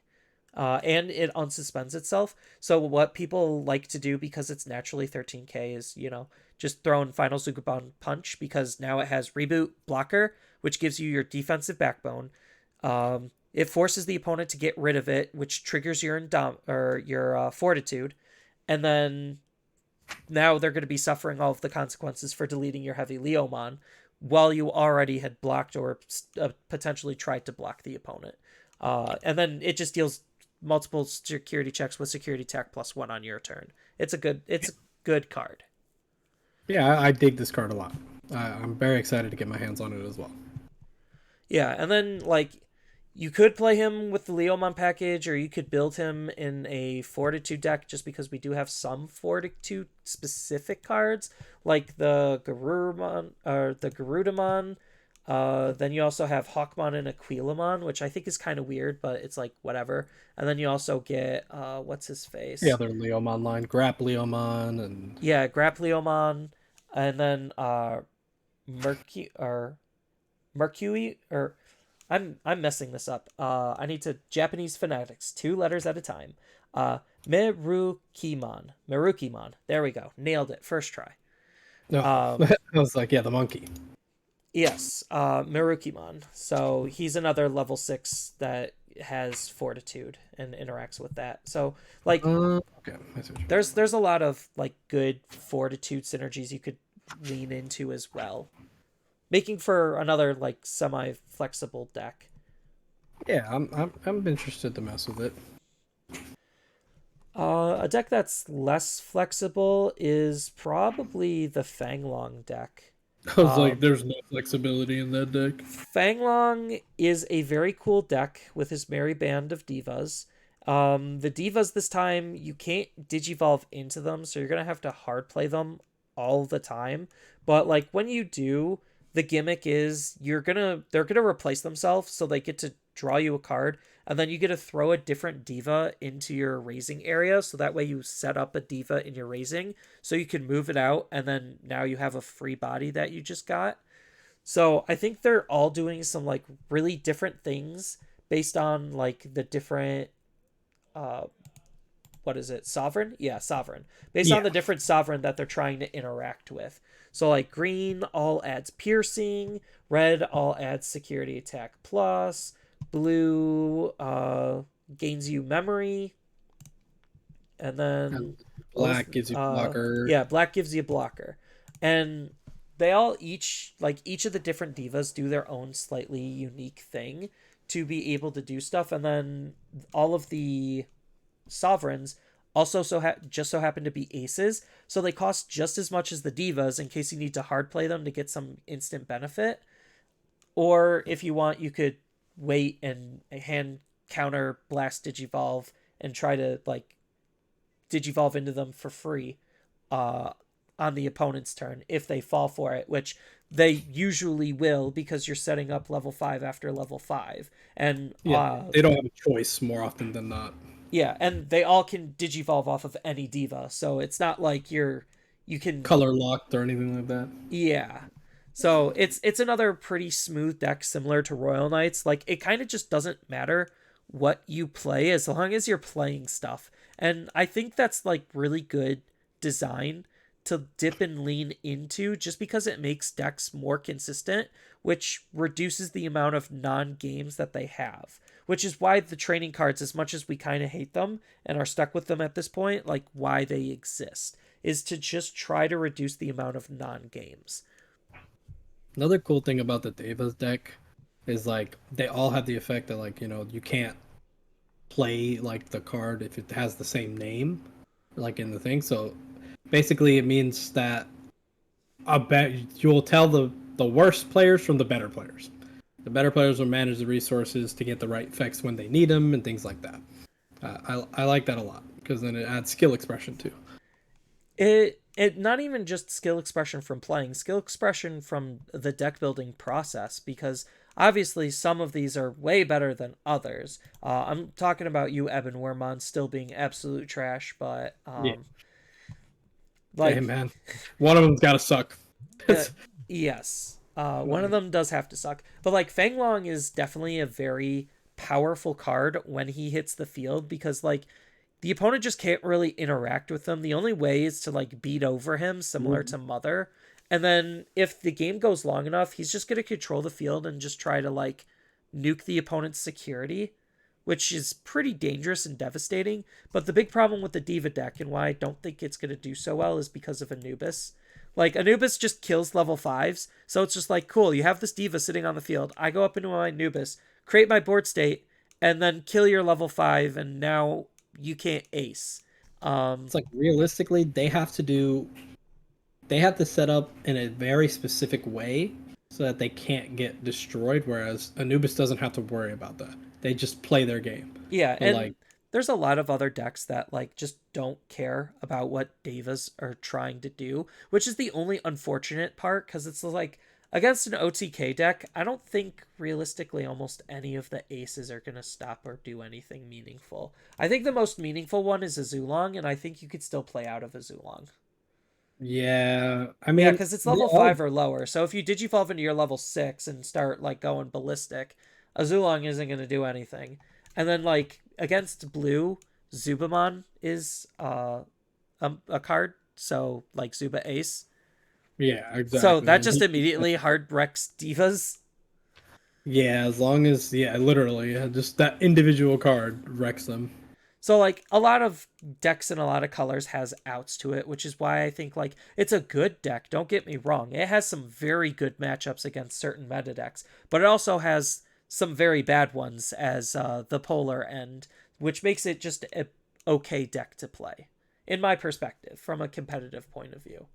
And it unsuspends itself. So what people like to do because it's naturally 13K is, just throw in Final Zugaban Punch because now it has Reboot Blocker, which gives you your defensive backbone. It forces the opponent to get rid of it, which triggers your Fortitude, and then now they're going to be suffering all of the consequences for deleting your Heavy Leomon while you already had blocked or potentially tried to block the opponent. And then it just deals multiple security checks with security attack +1 on your turn. It's a good card. Yeah, I dig this card a lot. I'm very excited to get my hands on it as well. Yeah, and then like you could play him with the Leomon package, or you could build him in a Fortitude deck just because we do have some Fortitude specific cards, like the Garurumon or the Garudamon. Then you also have Hawkmon and Aquilamon, which I think is kind of weird, but it's like whatever. And then you also get what's his The face? other Leomon line, Grap Leomon, and Yeah, Grapleomon, and then Mercury or I'm messing this up. I need to Japanese phonetics, 2 letters at a time. Merukimon. There we go. Nailed it. First try. no, Um, I was like, yeah, the monkey. yes, Merukimon. So he's another level 6 that has fortitude and interacts with that. So like Okay, I see what you there's a lot of like good fortitude synergies you could lean into as well, making for another like semi flexible deck. Yeah, I'm interested to mess with it. A deck that's less flexible is probably the Fanglong deck. I was like, Um, there's no flexibility in that deck. Fanglong is a very cool deck with his merry band of divas. The divas this time you can't digivolve into them, so you're gonna have to hard play them all the time. But like when you do, the gimmick is they're gonna replace themselves, so they get to draw you a card, and then you get to throw a different diva into your raising area, so that way you set up a diva in your raising, so you can move it out, and then now you have a free body that you just got. So I think they're all doing some like really different things based on like the different uh what is it? Sovereign? Yeah, sovereign. Based on Yeah, the different sovereign that they're trying to interact with. So like green all adds piercing, red all adds security attack plus, blue gains you memory, and and then what was black gives you blocker. yeah, black gives you a blocker. And they all each of the different divas do their own slightly unique thing to be able to do stuff, and then all of the sovereigns also just so happen to be aces, so they cost just as much as the divas in case you need to hard play them to get some instant benefit, or if you want you could wait and hand counter blast digivolve and try to like digivolve into them for free uh, on the opponent's turn if they fall for it, which they usually will because you're setting up level 5 after level 5. And Yeah, they don't have a choice more often than not. yeah, and they all can digivolve off of any diva, so it's not like you can Color locked or anything like that. yeah. So it's another pretty smooth deck similar to Royal Knights. Like it kind of just doesn't matter what you play as long as you're playing stuff. And I think that's like really good design to dip and lean into just because it makes decks more consistent, which reduces the amount of non-games that they have. Which is why the training cards, as much as we kind of hate them and are stuck with them at this point, like why they exist is to just try to reduce the amount of non-games. Another cool thing about the Devas deck is like they all have the effect that like you can't play like the card if it has the same name, like in the thing. So basically, it means that I bet you will tell the worst players from the better players. The better players will manage the resources to get the right effects when they need them and things like that. I like that a lot because then it adds skill expression too. It not even just skill expression from playing, skill expression from the deck building process, because obviously some of these are way better than others. I'm talking about you, Eben Wormon, still being absolute trash, but Yeah. Hey like man, one of them's got to suck. uh, yes, one of Like, them does have to suck, but like Fanglong is definitely a very powerful card when he hits the field because like the opponent just can't really interact with them. The only way is to like beat over him, similar to Mother. And then if the game goes long enough, he's just going to control the field and just try to like nuke the opponent's security, which is pretty dangerous and devastating. But the big problem with the Diva deck and why I don't think it's going to do so well is because of Anubis. Like Anubis just kills level 5s. So it's just like, cool, you have this Diva sitting on the field. I go up into my Anubis, create my board state, and then kill your level 5, and now you can't ace. it's like realistically, they have to do they have to set up in a very specific way so that they can't get destroyed. Whereas Anubis doesn't have to worry about that. They just play their game. Yeah, But like, and there's a lot of other decks that like just don't care about what Devas are trying to do, which is the only unfortunate part because it's like against an OTK deck, I don't think realistically almost any of the aces are going to stop or do anything meaningful. I think the most meaningful one is a Zulong, and I think you could still play out of a Zulong. yeah, I Yeah, mean, because it's they level all 5 or lower. So if you digivolve into your level 6 and start like going ballistic, a Zulong isn't going to do anything. And then like against blue, Zubamon is a card, so like Zuba Ace. yeah, So exactly. that And just he, immediately hard wrecks divas. yeah, as long as yeah, literally, just that individual card wrecks them. So like a lot of decks in a lot of colors has outs to it, which is why I think like it's a good deck. Don't get me wrong. It has some very good matchups against certain meta decks, but it also has some very bad ones as the polar end, which makes it just a okay deck to play, in my perspective, from a competitive point of view.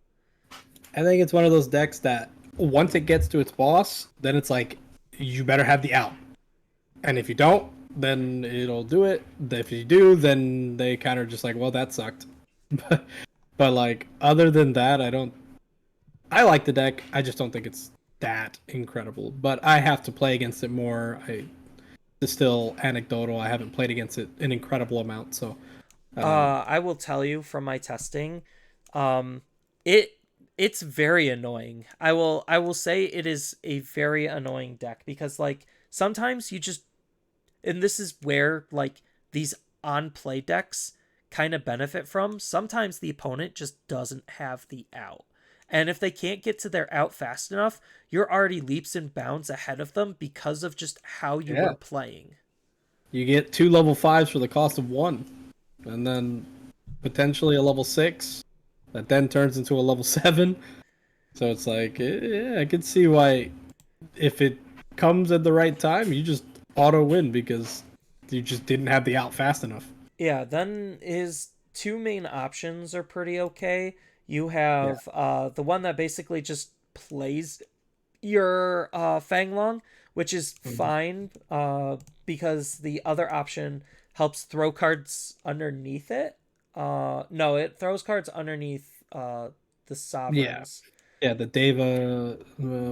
I think it's one of those decks that once it gets to its boss, then it's like you better have the out. And if you don't, then it'll do it. If you do, then they kind of just like, well, that sucked. but, but like other than that, I don't. I like the deck. I just don't think it's that incredible. But I have to play against it more. It's still anecdotal. I haven't played against it an incredible amount. So I will tell you from my testing, um, it it's very annoying. I will say it is a very annoying deck because like sometimes you just, and this is where like these on play decks kind of benefit from. Sometimes the opponent just doesn't have the out. And if they can't get to their out fast enough, you're already leaps and bounds ahead of them because of just how you yeah, were playing. you get 2 level 5s for the cost of one, and then potentially a level 6 that then turns into a level 7. So it's like, yeah, I can see why if it comes at the right time, you just auto win because you just didn't have the out fast enough. Yeah, then his two main options are pretty okay. You Yeah. have the one that basically just plays your Fanglong, which is Mhm. fine because the other option helps throw cards underneath it. No, it throws cards underneath the Yeah. sovereigns, Yeah. The Deva,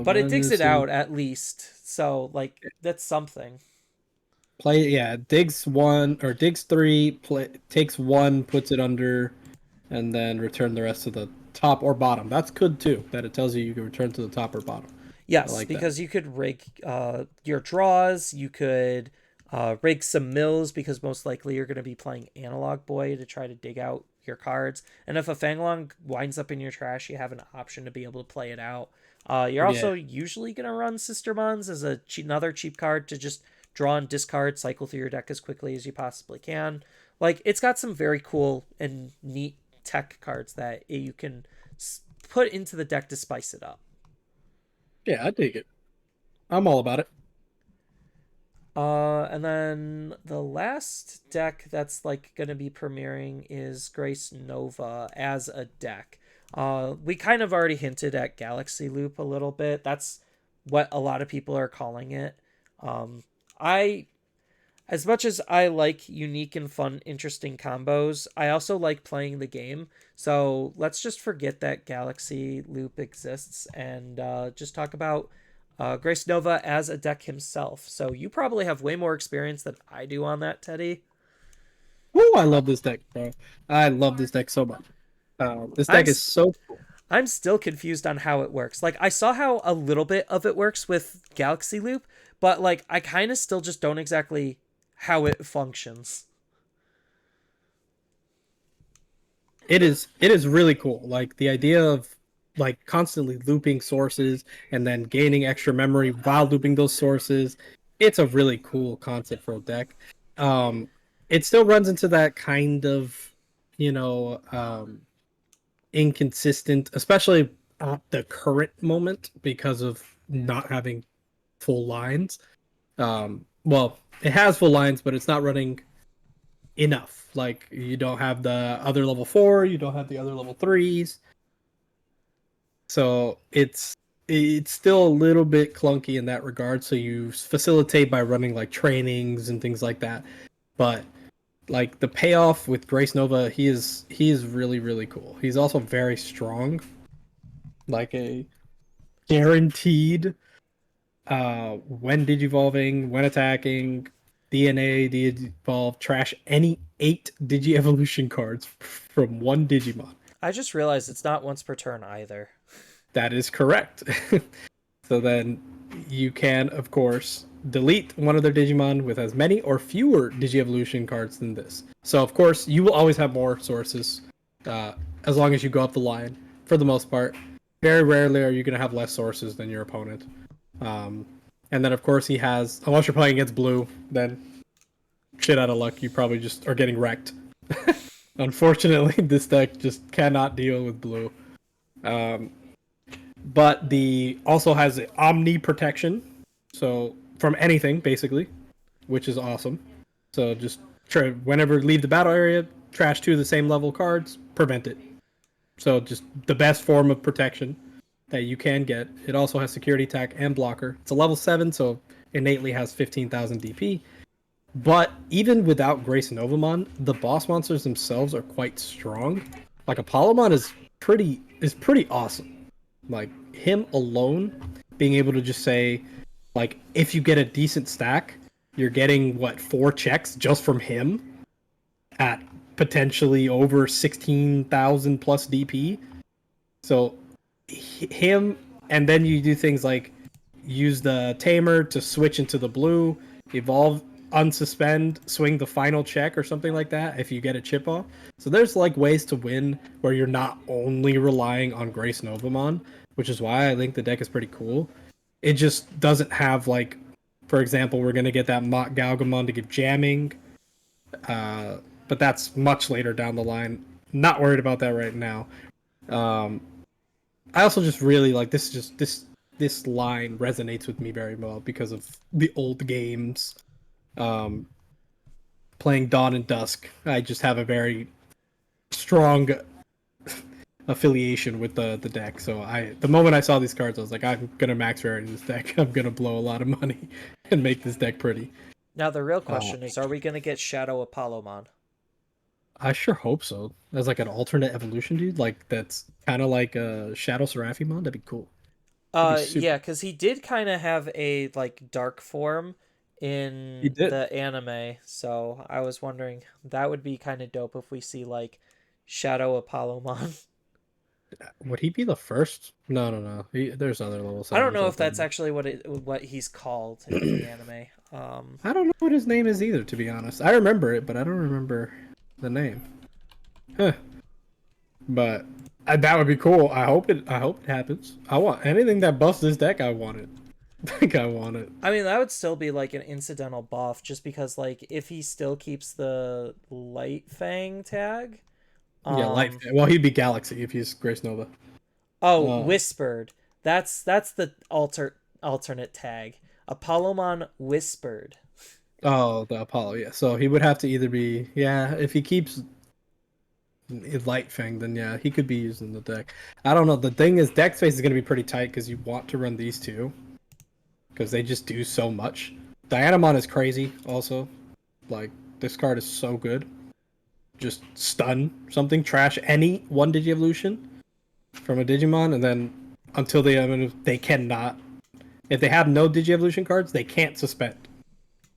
but it what digs it is it? out at least. So like that's something. Play, yeah, digs one or digs three, play, takes one, puts it under, and then return the rest to the top or bottom. That's good too, that it tells you you can return to the top or bottom. I Yes, like that. because you could rig your draws. You could rig some mills because most likely you're going to be playing Analog Boy to try to dig out your cards. And if a Fanglong winds up in your trash, you have an option to be able to play it out. You're Yeah. also usually going to run Sistermons as another cheap card to just draw and discard, cycle through your deck as quickly as you possibly can. Like, it's got some very cool and neat tech cards that you can put into the deck to spice it up. Yeah, I dig it. I'm all about it. And then the last deck that's like gonna be premiering is Grace Nova as a deck. We kind of already hinted at Galaxy Loop a little bit. That's what a lot of people are calling it. I, as much as I like unique and fun, interesting combos, I also like playing the game. So let's just forget that Galaxy Loop exists and just talk about Grace Nova as a deck himself. So you probably have way more experience than I do on that, Teddy. Oh, I love this deck, bro. I love this deck so much. This I'm deck is so cool. I'm still confused on how it works. Like I saw how a little bit of it works with Galaxy Loop, but like I kind of still just don't exactly how it functions. It is really cool. Like the idea of like constantly looping sources and then gaining extra memory while looping those sources. It's a really cool concept for a deck. Um, it still runs into that kind of, you know, inconsistent, especially at the current moment because of not having full lines. Well, it has full lines, but it's not running enough. Like you don't have the other level 4, you don't have the other level 3s. So it's still a little bit clunky in that regard. So you facilitate by running like trainings and things like that. But like the payoff with Grace Nova, he is really really cool. He's also very strong, like a guaranteed when digivolving, when attacking, DNA, Digivolve, trash any 8 Digi-Evolution cards from one Digimon. I just realized it's not once per turn either. That is correct. So then you can, of course, delete one of their Digimon with as many or fewer Digi-Evolution cards than this. So, of course, you will always have more sources uh, as long as you go up the line, for the most part. Very rarely are you going to have less sources than your opponent. Um, and then, of course, he has, unless you're playing against blue, then shit out of luck, you probably just are getting wrecked. Unfortunately, this deck just cannot deal with blue. Um, but the also has the Omni protection, so from anything basically, which is awesome. So just whenever leave the battle area, trash 2 of the same level cards, prevent it. So just the best form of protection that you can get. It also has security attack and blocker. It's a level 7, so innately has 15,000 DP. But even without Grace Novamon, the boss monsters themselves are quite strong. Like Apollomon is pretty awesome. Like him alone, being able to just say, like, if you get a decent stack, you're getting what 4 checks just from him at potentially over 16,000 plus DP. So him, and then you do things like use the tamer to switch into the blue, evolve, unsuspend, swing the final check or something like that if you get a chip off. So there's like ways to win where you're not only relying on Grace Novamon, which is why I think the deck is pretty cool. It just doesn't have like, for example, we're gonna get that Mott Galgamon to give jamming, but that's much later down the line. Not worried about that right now. Um, I also just really like this. Just this line resonates with me very well because of the old games. Um, Playing Dawn and Dusk, I just have a very strong affiliation with the deck. So the moment I saw these cards, I was like, I'm gonna max rarity this deck. I'm gonna blow a lot of money and make this deck pretty. Now the real question is, are we going to get Shadow Apollomon? I sure hope so. As like an alternate evolution, dude, like that's kind of like a Shadow Seraphimon. That'd be cool. That'd be super. Yeah, because he did kind of have a like dark form He in did. the anime, so I was wondering that would be kind of dope if we see like Shadow Apollomon. Would he be the first? No, no, no. There's other level I don't sevens know out if there. that's actually what he's called in the anime. I don't know what his name is either, to be honest. I remember it, but I don't remember the name. Huh. But that would be cool. I hope it. I hope it happens. I want anything that buffs this deck. I want it. Like I want it. I mean, that would still be like an incidental buff, just because like if he still keeps the Light Fang tag. Yeah, light. Um, Well, he'd be Galaxy if he's Grace Nova. oh, Uh, Whispered. That's the alternate tag. Apollomon Whispered. oh, the Apollo. Yeah. So he would have to either be if he keeps Light Fang, then yeah, he could be used in the deck. I don't know. The thing is, deck space is going to be pretty tight because you want to run these two because they just do so much. Dianamon is crazy. Also, like this card is so good. Just stun something, trash any one Digievolution from a Digimon, and then until they cannot. If they have no Digievolution cards, they can't suspend.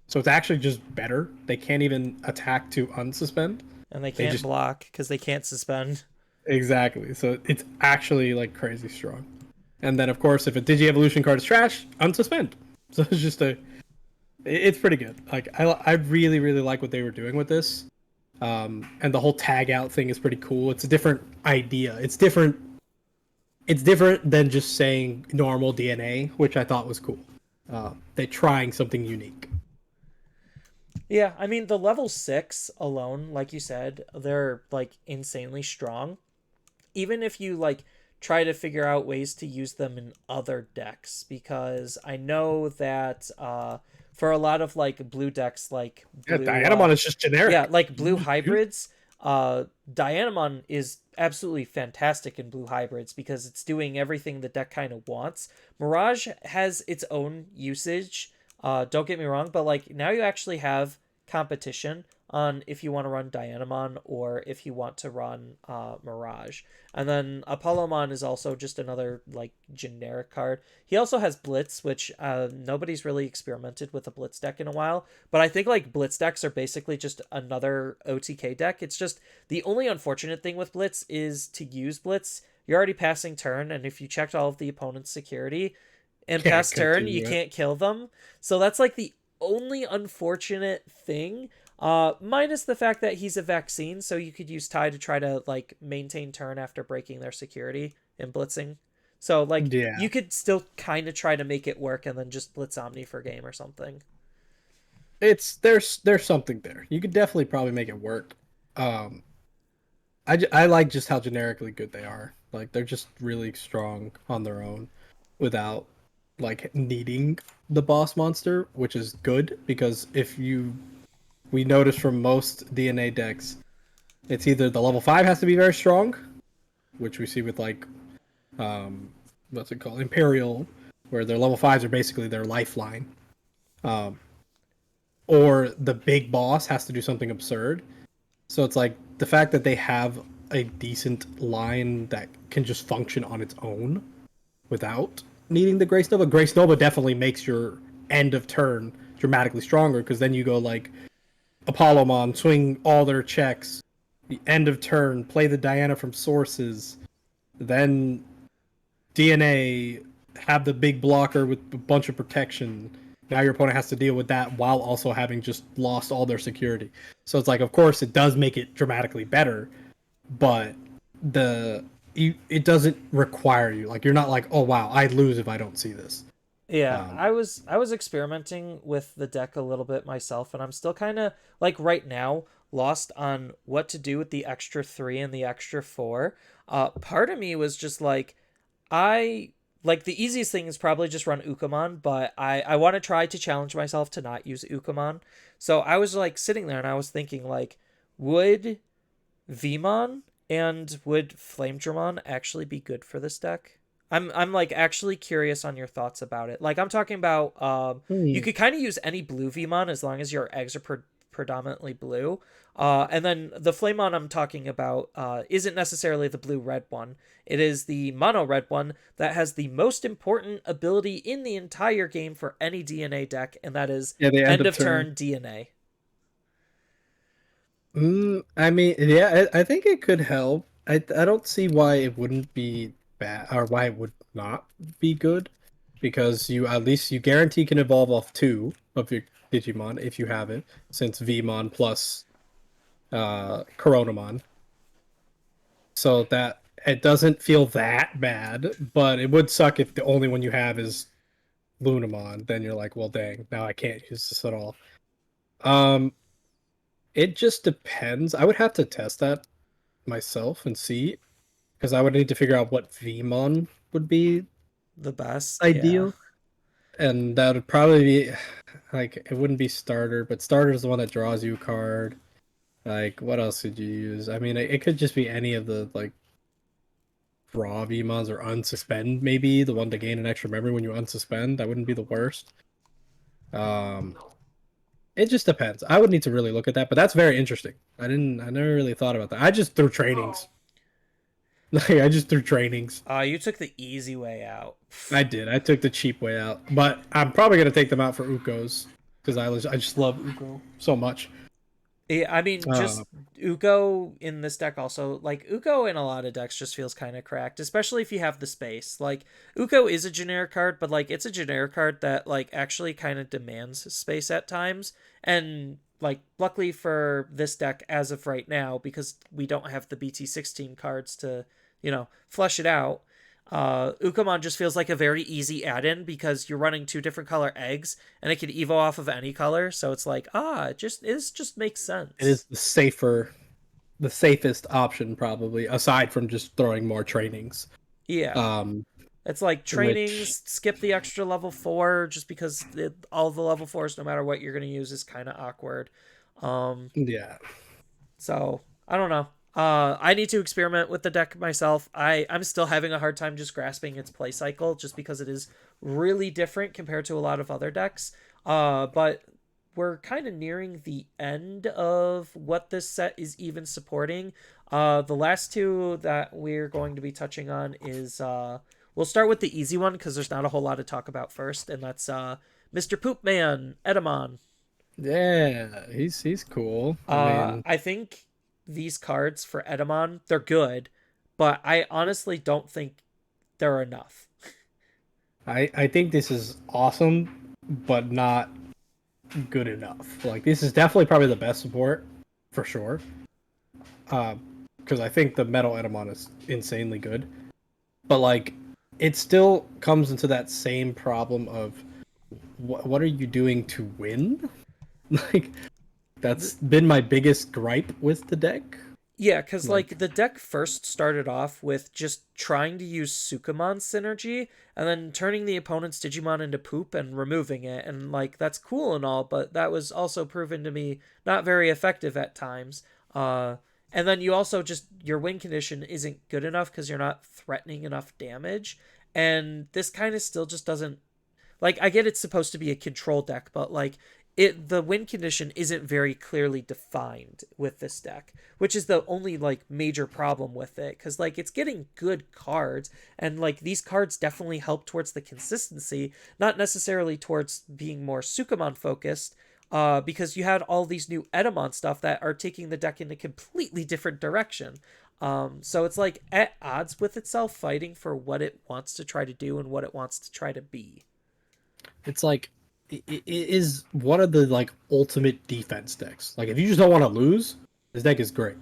So it's actually just better. They can't even attack to unsuspend. And they They can't just block because they can't suspend. exactly. So it's actually like crazy strong. And then of course, if a Digievolution card is trash, unsuspend. So it's just it's pretty good. Like I really really like what they were doing with this. And the whole tag out thing is pretty cool. It's a different idea. It's different. It's different than just saying normal DNA, which I thought was cool. They're trying something unique. Yeah, I mean the level 6 alone, like you said, they're like insanely strong. Even if you like try to figure out ways to use them in other decks, because I know that for a lot of like blue decks like Yeah, blue Dianamon is just yeah, generic. like You blue just use hybrids, Dianamon is absolutely fantastic in blue hybrids because it's doing everything the deck kind of wants. Mirage has its own usage. Don't get me wrong, but like now you actually have competition on if you want to run Dianamon or if you want to run Mirage. And then Apollomon is also just another like generic card. He also has Blitz, which nobody's really experimented with a Blitz deck in a while. But I think like Blitz decks are basically just another OTK deck. It's just the only unfortunate thing with Blitz is to use Blitz, you're already passing turn, and if you checked all of the opponent's security and Can't pass turn, you continue it. can't kill them. So that's like the only unfortunate thing. Minus the fact that he's a vaccine, so you could use Ty to try to like maintain turn after breaking their security and blitzing. So like Yeah, you could still kind of try to make it work and then just blitz Omni for game or something. it's there's something there. You could definitely probably make it work. Um, I like just how generically good they are. Like they're just really strong on their own, without like needing the boss monster, which is good because if you we notice from most DNA decks, it's either the level 5 has to be very strong, which we see with like um what's it called? Imperial, where their level 5s are basically their lifeline. Um or the big boss has to do something absurd. So it's like the fact that they have a decent line that can just function on its own without needing the Grace Nova. Grace Nova definitely makes your end of turn dramatically stronger because then you go like Apollomon, swing all their checks, the end of turn, play the Diana from sources, then DNA, have the big blocker with a bunch of protection. Now your opponent has to deal with that while also having just lost all their security. So it's like, of course, it does make it dramatically better, but it doesn't require you. Like you're not like, oh wow, I'd lose if I don't see this. Yeah, Um, I was experimenting with the deck a little bit myself, and I'm still kind of like right now lost on what to do with the extra 3 and the extra 4. Part of me was just like, I like the easiest thing is probably just run Ukamon, but I want to try to challenge myself to not use Ukamon. So I was like sitting there and I was thinking like, would Vmon and would Flame Dramon actually be good for this deck? I'm like actually curious on your thoughts about it. Like I'm talking about you hmm. could kind of use any blue Vmon as long as your eggs are predominantly blue. And then the Flamon I'm talking about isn't necessarily the blue red one. It is the mono red one that has the most important ability in the entire game for any DNA deck, and that is Yeah, the end end of of turn. turn DNA. I mean, yeah, I think it could help. I don't see why it wouldn't be bad or why it would not be good, because you at least you guarantee can evolve off two of your Digimon if you have it, since Vmon plus Coronamon. So that it doesn't feel that bad, but it would suck if the only one you have is Lunamon. Then you're like, well, dang, now I can't use this at all. Um, it just depends. I would have to test that myself and see, because I would need to figure out what Vmon would be The best, yeah. ideal, and that would probably be like it wouldn't be starter, but starter is the one that draws you a card. Like what else could you use? I mean, it could just be any of the like raw Vmons or unsuspend, maybe the one to gain an extra memory when you unsuspend. That wouldn't be the worst. Um, it just depends. I would need to really look at that, but that's very interesting. I never really thought about that. I just threw trainings. Like I just threw trainings. You took the easy way out. I did. I took the cheap way out, but I'm probably gonna take them out for Ukos because I just love Uko so much. Yeah, I mean, Uh, just Uko in this deck also, like, Uko in a lot of decks just feels kind of cracked, especially if you have the space. Like, Uko is a generic card, but, like, it's a generic card that, like, actually kind of demands space at times. And, like, luckily for this deck as of right now, because we don't have the BT16 cards to, flesh it out, Ukamon just feels like a very easy add-in because you're running two different color eggs and it can evo off of any color. So it's like, it just makes it is sense. the safest option probably, aside from just throwing more trainings. Yeah. Um, It's like which trainings, skip the extra level 4 just because all the level 4s, no matter what you're going to use, is kind of awkward. Um, yeah, so I don't know. I need to experiment with the deck myself. I'm still having a hard time just grasping its play cycle, just because it is really different compared to a lot of other decks. But we're kind of nearing the end of what this set is even supporting. The last two that we're going to be touching on is we'll start with the easy one because there's not a whole lot to talk about first, and that's Mr. Poopman Edamon. Yeah, he's cool. I mean, I think these cards for Edamon, they're good, but I honestly don't think they're enough. I think this is awesome, but not good enough. Like this is definitely probably the best support for sure. Because I think the Metal Edamon is insanely good, but like it still comes into that same problem of what are you doing to win? Like that's been my biggest gripe with the deck. Yeah, because Like like the deck first started off with just trying to use Sukamon synergy and then turning the opponent's Digimon into poop and removing it. And like that's cool and all, but that was also proven to be not very effective at times. Uh, and then you also just, your win condition isn't good enough because you're not threatening enough damage. And this kind of still just doesn't, like, I get it's supposed to be a control deck, but like the win condition isn't very clearly defined with this deck, which is the only like major problem with it, cuz like it's getting good cards, and like these cards definitely help towards the consistency, not necessarily towards being more Sukamon focused. Because you had all these new Edamon stuff that are taking the deck in a completely different direction. So it's like at odds with itself, fighting for what it wants to try to do and what it wants to try to be. it's like it is one of the like ultimate defense decks. Like if you just don't want to lose, this deck is great.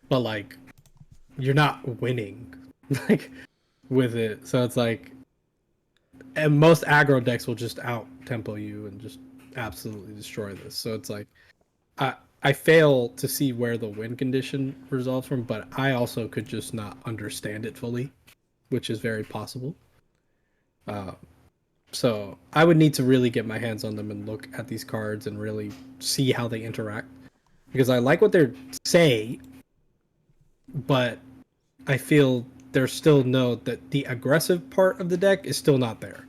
But like you're not winning like with it. So it's like and most aggro decks will just out tempo you and just absolutely destroy this. So it's like I I fail to see where the win condition results from, but I also could just not understand it fully, which is very possible. Uh, so I would need to really get my hands on them and look at these cards and really see how they interact because I like what they say, but I feel there's still no that the aggressive part of the deck is still not there.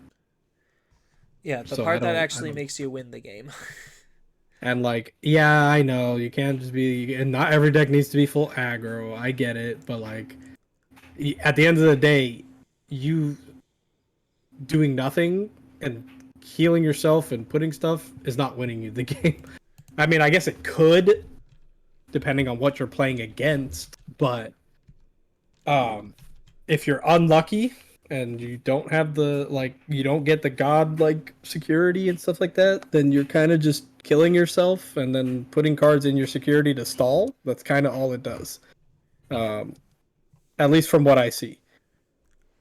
Yeah, the So part that I actually don't makes you win the game. and like yeah, I know you can't just be and not every deck needs to be full aggro. I get it, but like at the end of the day, you doing nothing and healing yourself and putting stuff is not winning you the game. I mean, I guess it could, depending on what you're playing against, but um, if you're unlucky and you don't have the like, you don't get the god like security and stuff like that, then you're kind of just killing yourself and then putting cards in your security to stall. That's kind of all it does. Um, at least from what I see.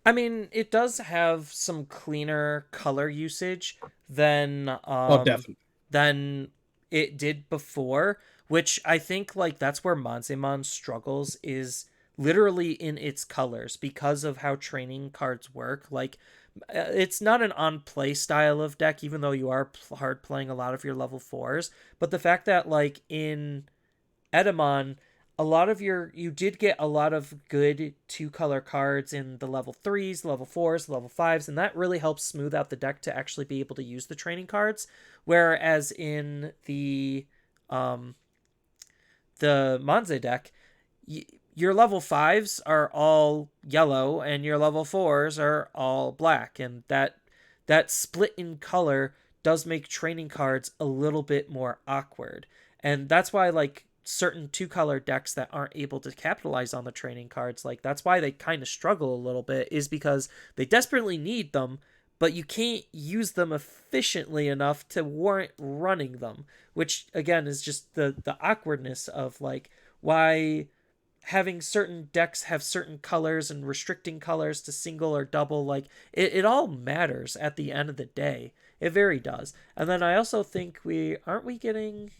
I mean, it does have some cleaner color usage than Oh, definitely. than it did before, which I think like that's where Manzemon struggles, is literally in its colors because of how training cards work. Like it's not an on play style of deck, even though you are hard playing a lot of your level fours. But the fact that like in Edamon, a lot of you did get a lot of good two color cards in the level threes, level fours, level fives, and that really helps smooth out the deck to actually be able to use the training cards. Whereas in um the Manze deck, your level fives are all yellow and your level fours are all black, and that split in color does make training cards a little bit more awkward. And that's why like certain two color decks that aren't able to capitalize on the training cards, like that's why they kind of struggle a little bit, is because they desperately need them, but you can't use them efficiently enough to warrant running them, which again is just the awkwardness of like why having certain decks have certain colors and restricting colors to single or double, like it all matters at the end of the day. It very does. And then I also think we aren't we getting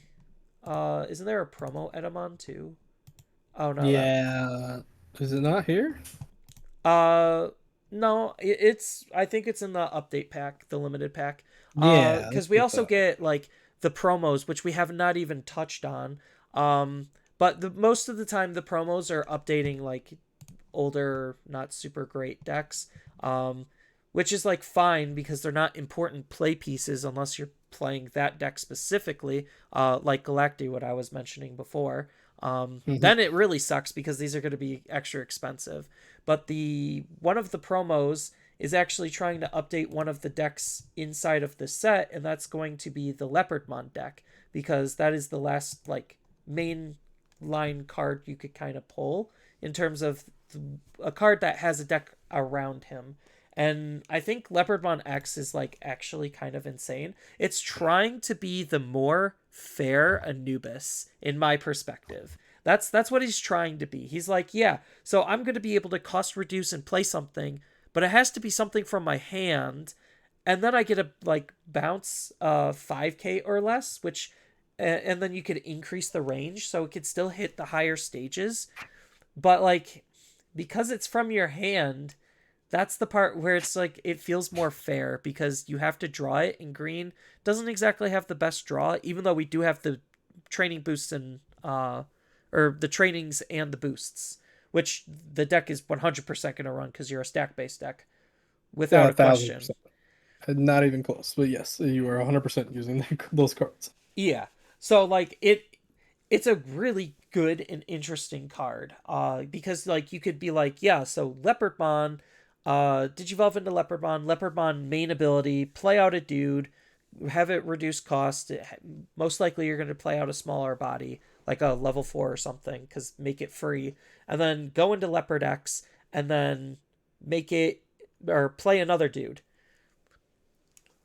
isn't there a promo Edamon too? Oh no, that Yeah. Is it not here? uh no, it's, I think it's in the update pack, the limited pack. Yeah, Cuz that's we what I also thought. get like the promos, which we have not even touched on. But most of the time, the promos are updating like older, not super great decks, um, which is like fine because they're not important play pieces unless you're playing that deck specifically, like Galacti, what I was mentioning before. Hmm. Then it really sucks because these are going to be extra expensive. But the one of the promos is actually trying to update one of the decks inside of the set, and that's going to be the Leopardmon deck because that is the last like main line card you could kind of pull in terms of a card that has a deck around him. And I think Leopardmon X is like actually kind of insane. It's trying to be the more fair Anubis in my perspective. That's what he's trying to be. He's like, yeah, so I'm going to be able to cost reduce and play something, but it has to be something from my hand, and then I get a like bounce 5k or less, which and then you could increase the range so it could still hit the higher stages, but like because it's from your hand, that's the part where it's like it feels more fair because you have to draw it, and green doesn't exactly have the best draw, even though we do have the training boosts and or the trainings and the boosts, which the deck is 100% going to run because you're a stack based deck without Yeah, a question. 1000%. Not even close. But yes, you are 100% using those cards. Yeah. So like it's a really good and interesting card. Because like you could be like, yeah, so Leopardmon, Digivolve into Leopardmon, Leopardmon main ability, play out a dude, have it reduce cost. Most likely you're gonna play out a smaller body, like a level 4 or something, because make it free. And then go into Leopard X and then make it or play another dude.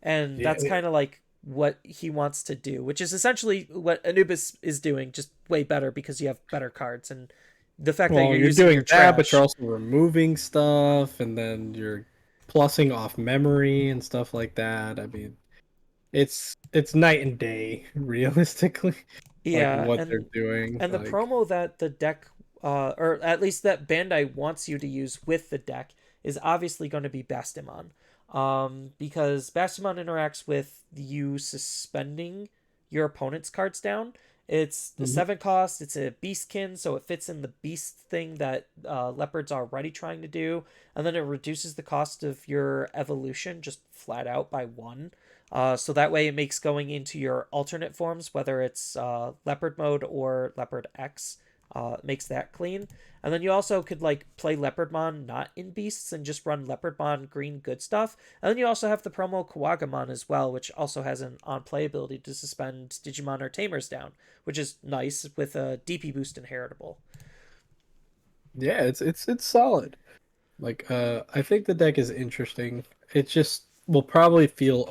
And Yeah. that's kind of like what he wants to do, which is essentially what Anubis is doing, just way better because you have better cards. And the fact that Well, you're you're using your doing that, but you're trash. also removing stuff, and then you're plussing off memory and stuff like that. I mean, it's night and day, realistically, like Yeah, what they're and doing. the Like, promo that the deck or at least that Bandai wants you to use with the deck is obviously going to be Bastimon. Because Bastimon interacts with you suspending your opponent's cards down. It's the mhm. 7 cost, it's a beastkin, so it fits in the beast thing that Leopard's already trying to do, and then it reduces the cost of your evolution just flat out by 1. So that way it makes going into your alternate forms, whether it's Leopard mode or Leopard X, makes that clean. And then you also could like play Leopardmon not in beasts and just run Leopardmon green good stuff. And then you also have the promo Kawagamon as well, which also has an on play ability to suspend Digimon or Tamers down, which is nice with a DP boost inheritable. Yeah, it's solid. Like, I think the deck is interesting. It just will probably feel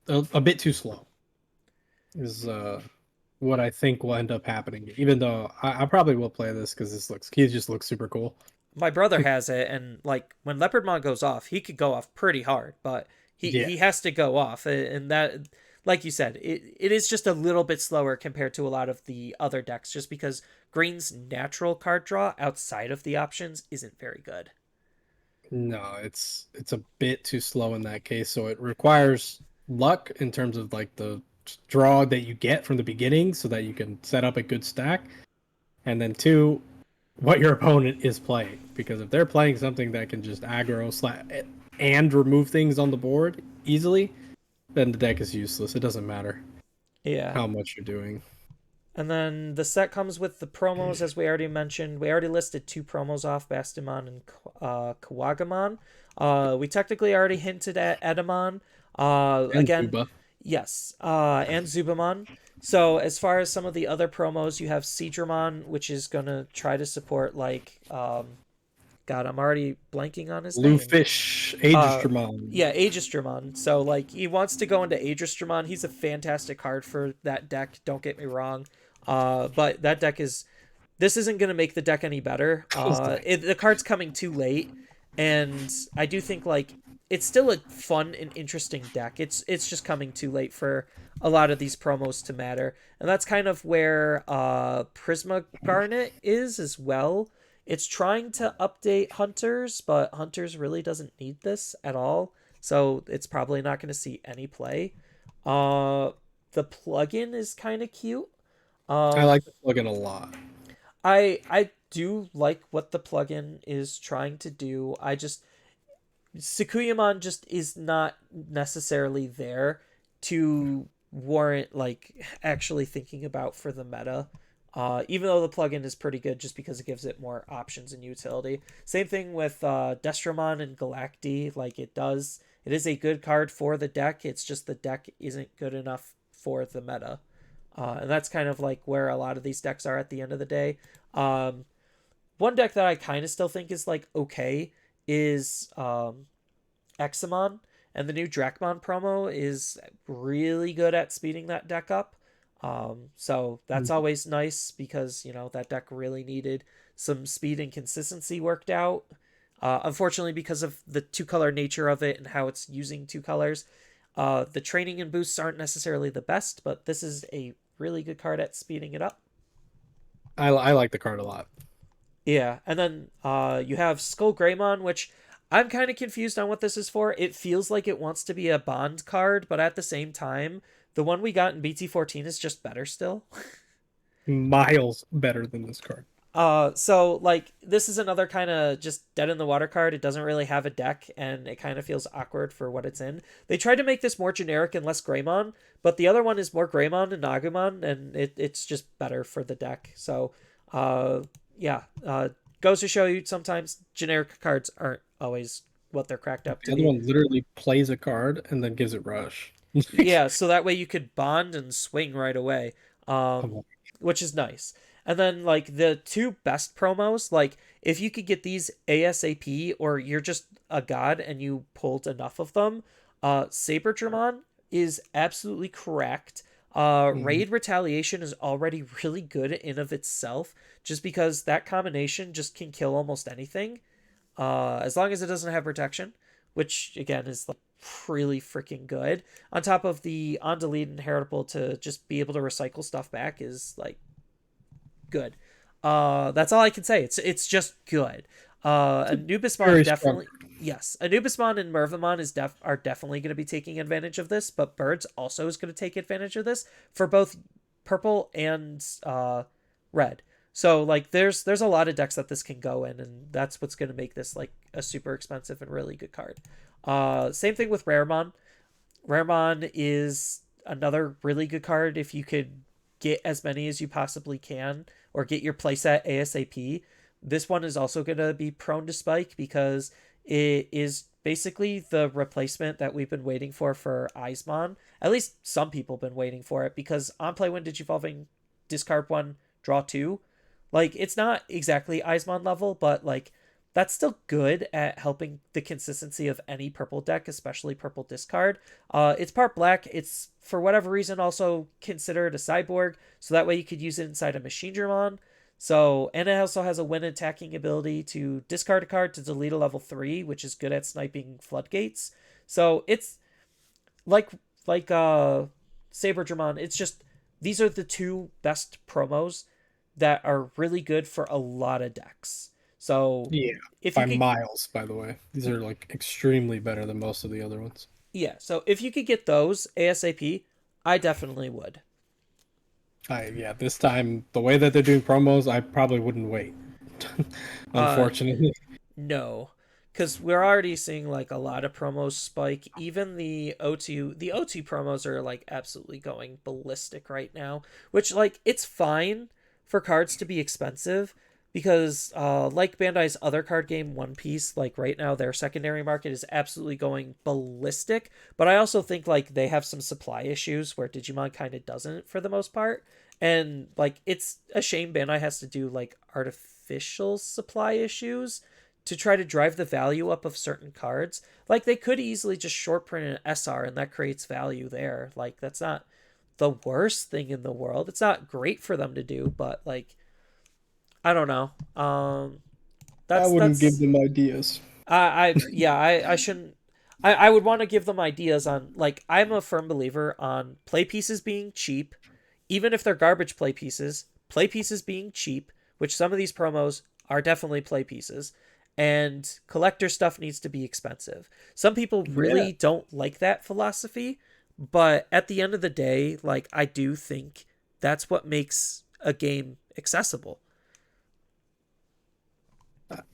a bit too slow. Is what I think will end up happening. Even though I probably will play this because he just looks super cool. My brother has it, and like when Leopardmon goes off, he could go off pretty hard, but Yeah. he has to go off, and that, like you said, it is just a little bit slower compared to a lot of the other decks, just because green's natural card draw outside of the options isn't very good. No, it's a bit too slow in that case. So it requires luck in terms of like the draw that you get from the beginning, so that you can set up a good stack, and then two, what your opponent is playing. Because if they're playing something that can just aggro and remove things on the board easily, then the deck is useless. It doesn't matter Yeah. how much you're doing. And then the set comes with the promos, as we already mentioned. We already listed 2 promos off, Bastimon and Kawagamon. We technically already hinted at Edamon. And Again, Zuba. yes, and Zubamon. So as far as some of the other promos, you have Seadramon, which is going to try to support, like, God, I'm already blanking on his name. Bluefish Uh, Aegis yeah, Aegistramon. So like he wants to go into Aegistramon. He's a fantastic card for that deck. Don't get me wrong. But that deck is this isn't gonna make the deck any better. The card's coming too late, and I do think like it's still a fun and interesting deck. It's just coming too late for a lot of these promos to matter, and that's kind of where Prisma Garnet is as well. It's trying to update Hunters, but Hunters really doesn't need this at all, so it's probably not going to see any play. Uh, the plugin is kind of cute. I Um, like the plugin a lot. I do like what the plugin is trying to do. I just Sakuyamon just is not necessarily there to warrant like actually thinking about for the meta. Even though the plugin is pretty good just because it gives it more options and utility. Same thing with Destromon and Galacti. Like it is a good card for the deck. It's just the deck isn't good enough for the meta. And that's kind of like where a lot of these decks are at the end of the day. One deck that I kind of still think is like okay is Examon, and the new Dracmon promo is really good at speeding that deck up. So that's Mhm. always nice because that deck really needed some speed and consistency worked out. Unfortunately, because of the two color nature of it and how it's using two colors, the training and boosts aren't necessarily the best, but this is a really good card at speeding it up. I like the card a lot. Yeah, and then you have Skull Greymon, which I'm kind of confused on what this is for. It feels like it wants to be a bond card, but at the same time, the one we got in BT14 is just better still. Miles better than this card. So like this is another kind of just dead in the water card. It doesn't really have a deck, and it kind of feels awkward for what it's in. They tried to make this more generic and less Greymon, but the other one is more Greymon and Agumon, and it's just better for the deck. So, uh, yeah, goes to show you sometimes generic cards aren't always what they're cracked up to The other be. one literally plays a card and then gives it rush. Yeah, so that way you could bond and swing right away, Come on. which is nice. And then like the two best promos, like if you could get these ASAP or you're just a god and you pulled enough of them, Saber Dramon is absolutely correct. Mhm. Raid Retaliation is already really good in of itself, just because that combination just can kill almost anything, as long as it doesn't have protection, which again is like really freaking good. On top of the on delete and heritable to just be able to recycle stuff back is like good. That's all I can say. It's just good. It's a Anubismon very strong. definitely yes. Anubismon and Mervamon are definitely going to be taking advantage of this, but Birds also is going to take advantage of this for both purple and red. So like there's a lot of decks that this can go in, and that's what's going to make this like a super expensive and really good card. Same thing with Raremon. Raremon is another really good card if you could get as many as you possibly can or get your playset ASAP. This one is also going to be prone to spike because it is basically the replacement that we've been waiting for Eismon. At least some people have been waiting for it because on play when Digivolving discard one, draw two. Like it's not exactly Eismon level, but like that's still good at helping the consistency of any purple deck, especially purple discard. It's part black. It's for whatever reason also considered a cyborg, so that way you could use it inside a Machine Dramon. So and it also has a when attacking ability to discard a card to delete a level 3, which is good at sniping floodgates. So it's like like Saber Dramon. It's just these are the two best promos that are really good for a lot of decks. So Yeah, if you by could miles, by the way. These are like extremely better than most of the other ones. yeah, so if you could get those ASAP, I definitely would. Yeah, this time the way that they're doing promos, I probably wouldn't wait. Uh Unfortunately. no. Cuz we're already seeing like a lot of promos spike. Even the O2 promos are like absolutely going ballistic right now, which like it's fine for cards to be expensive because like Bandai's other card game One Piece, like right now their secondary market is absolutely going ballistic, but I also think like they have some supply issues where Digimon kind of doesn't for the most part. And like it's a shame Bandai has to do like artificial supply issues to try to drive the value up of certain cards. Like they could easily just short print an SR and that creates value there. Like that's not the worst thing in the world. It's not great for them to do, but like I don't know. I wouldn't give That's them ideas. I yeah I shouldn't. I would want to give them ideas on like I'm a firm believer on play pieces being cheap, even if they're garbage play pieces. Play pieces being cheap, which some of these promos are definitely play pieces, and collector stuff needs to be expensive. Some people Yeah. really don't like that philosophy, but at the end of the day, like I do think that's what makes a game accessible.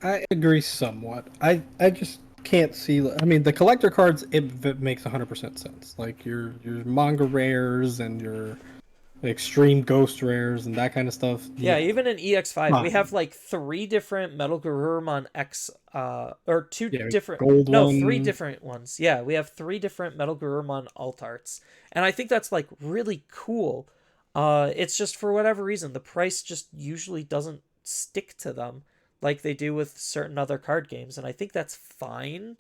I agree somewhat. I just can't see. I mean, the collector cards it makes 100% sense. Like your manga rares and your extreme ghost rares and that kind of stuff. Yeah, Yeah, even in EX5, we have fine. like three different Metal Garurumon X, or two Yeah, different, gold no, three one. different ones. Yeah, we have three different Metal Garurumon alt arts, and I think that's like really cool. It's just for whatever reason, the price just usually doesn't stick to them like they do with certain other card games, and I think that's fine.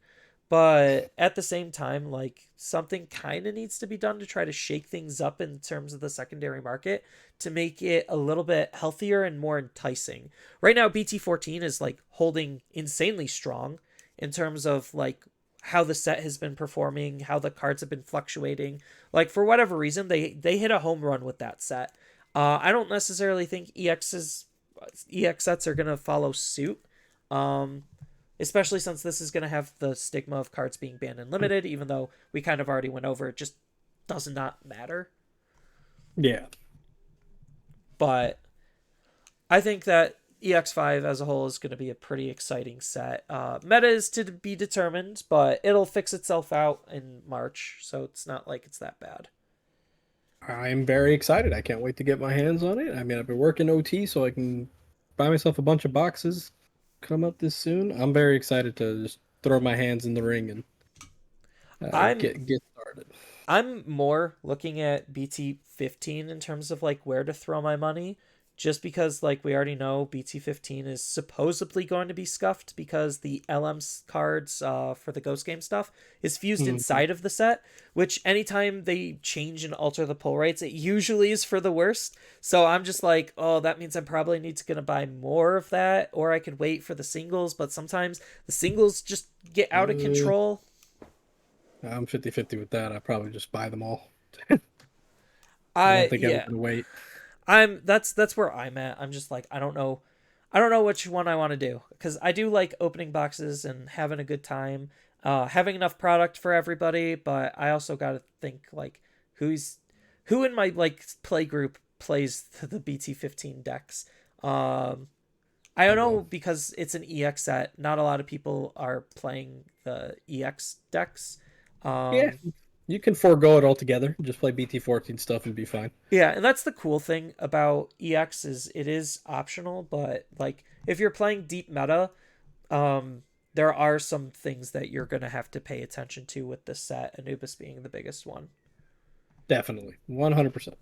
But at the same time, like something kind of needs to be done to try to shake things up in terms of the secondary market to make it a little bit healthier and more enticing. Right now, BT14 is like holding insanely strong in terms of like how the set has been performing, how the cards have been fluctuating. Like for whatever reason, they hit a home run with that set. I don't necessarily think EX sets are gonna follow suit. Um, Especially since this is going to have the stigma of cards being banned and limited, even though we kind of already went over it, just does not matter. Yeah, But I think that EX5 as a whole is going to be a pretty exciting set. Meta is to be determined, but it'll fix itself out in March, so it's not like it's that bad. I'm very excited. I can't wait to get my hands on it. I mean, I've been working OT so I can buy myself a bunch of boxes. Come up this soon. I'm very excited to just throw my hands in the ring and I'm get started. I'm more looking at BT15 in terms of like where to throw my money, just because like we already know BT15 is supposedly going to be scuffed because the LM cards for the Ghost Game stuff is fused Mhm. inside of the set, which anytime they change and alter the pull rates, it usually is for the worst. So I'm just like, oh, that means I probably need to gonna buy more of that, or I could wait for the singles, but sometimes the singles just get out of Uh, control. I'm 50-50 with that. I probably just buy them all. I don't I think I'm yeah, gonna wait. that's where I'm at. I'm just like I don't know which one I want to do because I do like opening boxes and having a good time, having enough product for everybody. But I also got to think like who's who in my like play group plays the BT15 decks. Um, I don't I know don't. because it's an EX set. Not a lot of people are playing the EX decks. Yeah, Um, you can forego it altogether. Just play BT14 stuff and be fine. Yeah, and that's the cool thing about EX is it is optional, but like if you're playing deep meta, um there are some things that you're going to have to pay attention to with this set, Anubis being the biggest one. Definitely, 100%.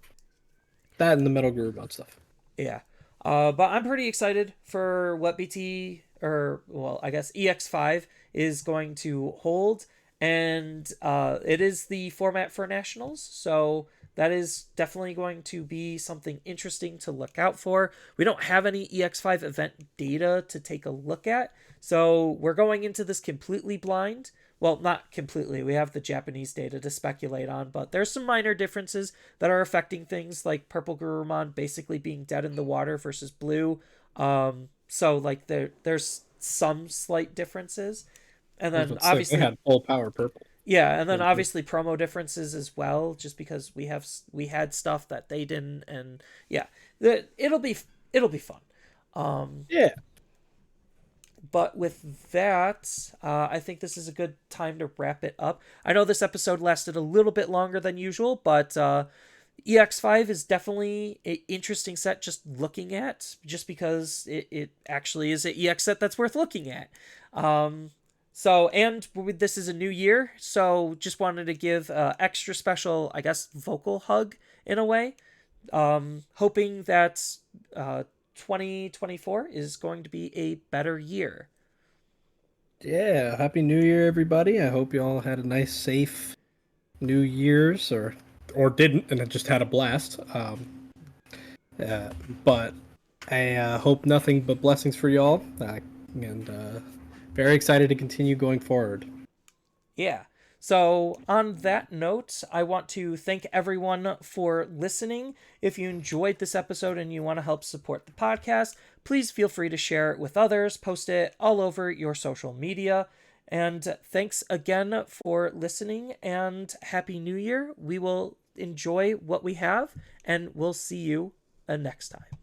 That and the Metal Gear Robot stuff. Yeah. But I'm pretty excited for what BT or well, I guess EX5 is going to hold, and it is the format for nationals, so that is definitely going to be something interesting to look out for. We don't have any EX5 event data to take a look at, so we're going into this completely blind. Well, not completely. We have the Japanese data to speculate on, but there's some minor differences that are affecting things like Purple Gurumon basically being dead in the water versus blue. So like there's some slight differences. And I was then about to say they obviously had full power purple. yeah, and then Like, obviously promo differences as well, just because we had stuff that they didn't, and yeah, it'll be fun. Um, yeah, but with that, I think this is a good time to wrap it up. I know this episode lasted a little bit longer than usual, but EX5 is definitely an interesting set just looking at, just because it actually is an EX set that's worth looking at. Um, and this is a new year, so just wanted to give extra special, I guess, vocal hug in a way. Hoping that uh, 2024 is going to be a better year. yeah. Happy New Year, everybody. I hope you all had a nice, safe New Year's, or didn't, and it just had a blast. Uh, but I hope nothing but blessings for y'all, and very excited to continue going forward. Yeah. So, on that note, I want to thank everyone for listening. If you enjoyed this episode and you want to help support the podcast, please feel free to share it with others, post it all over your social media. And thanks again for listening and Happy New Year. We will enjoy what we have and we'll see you next time.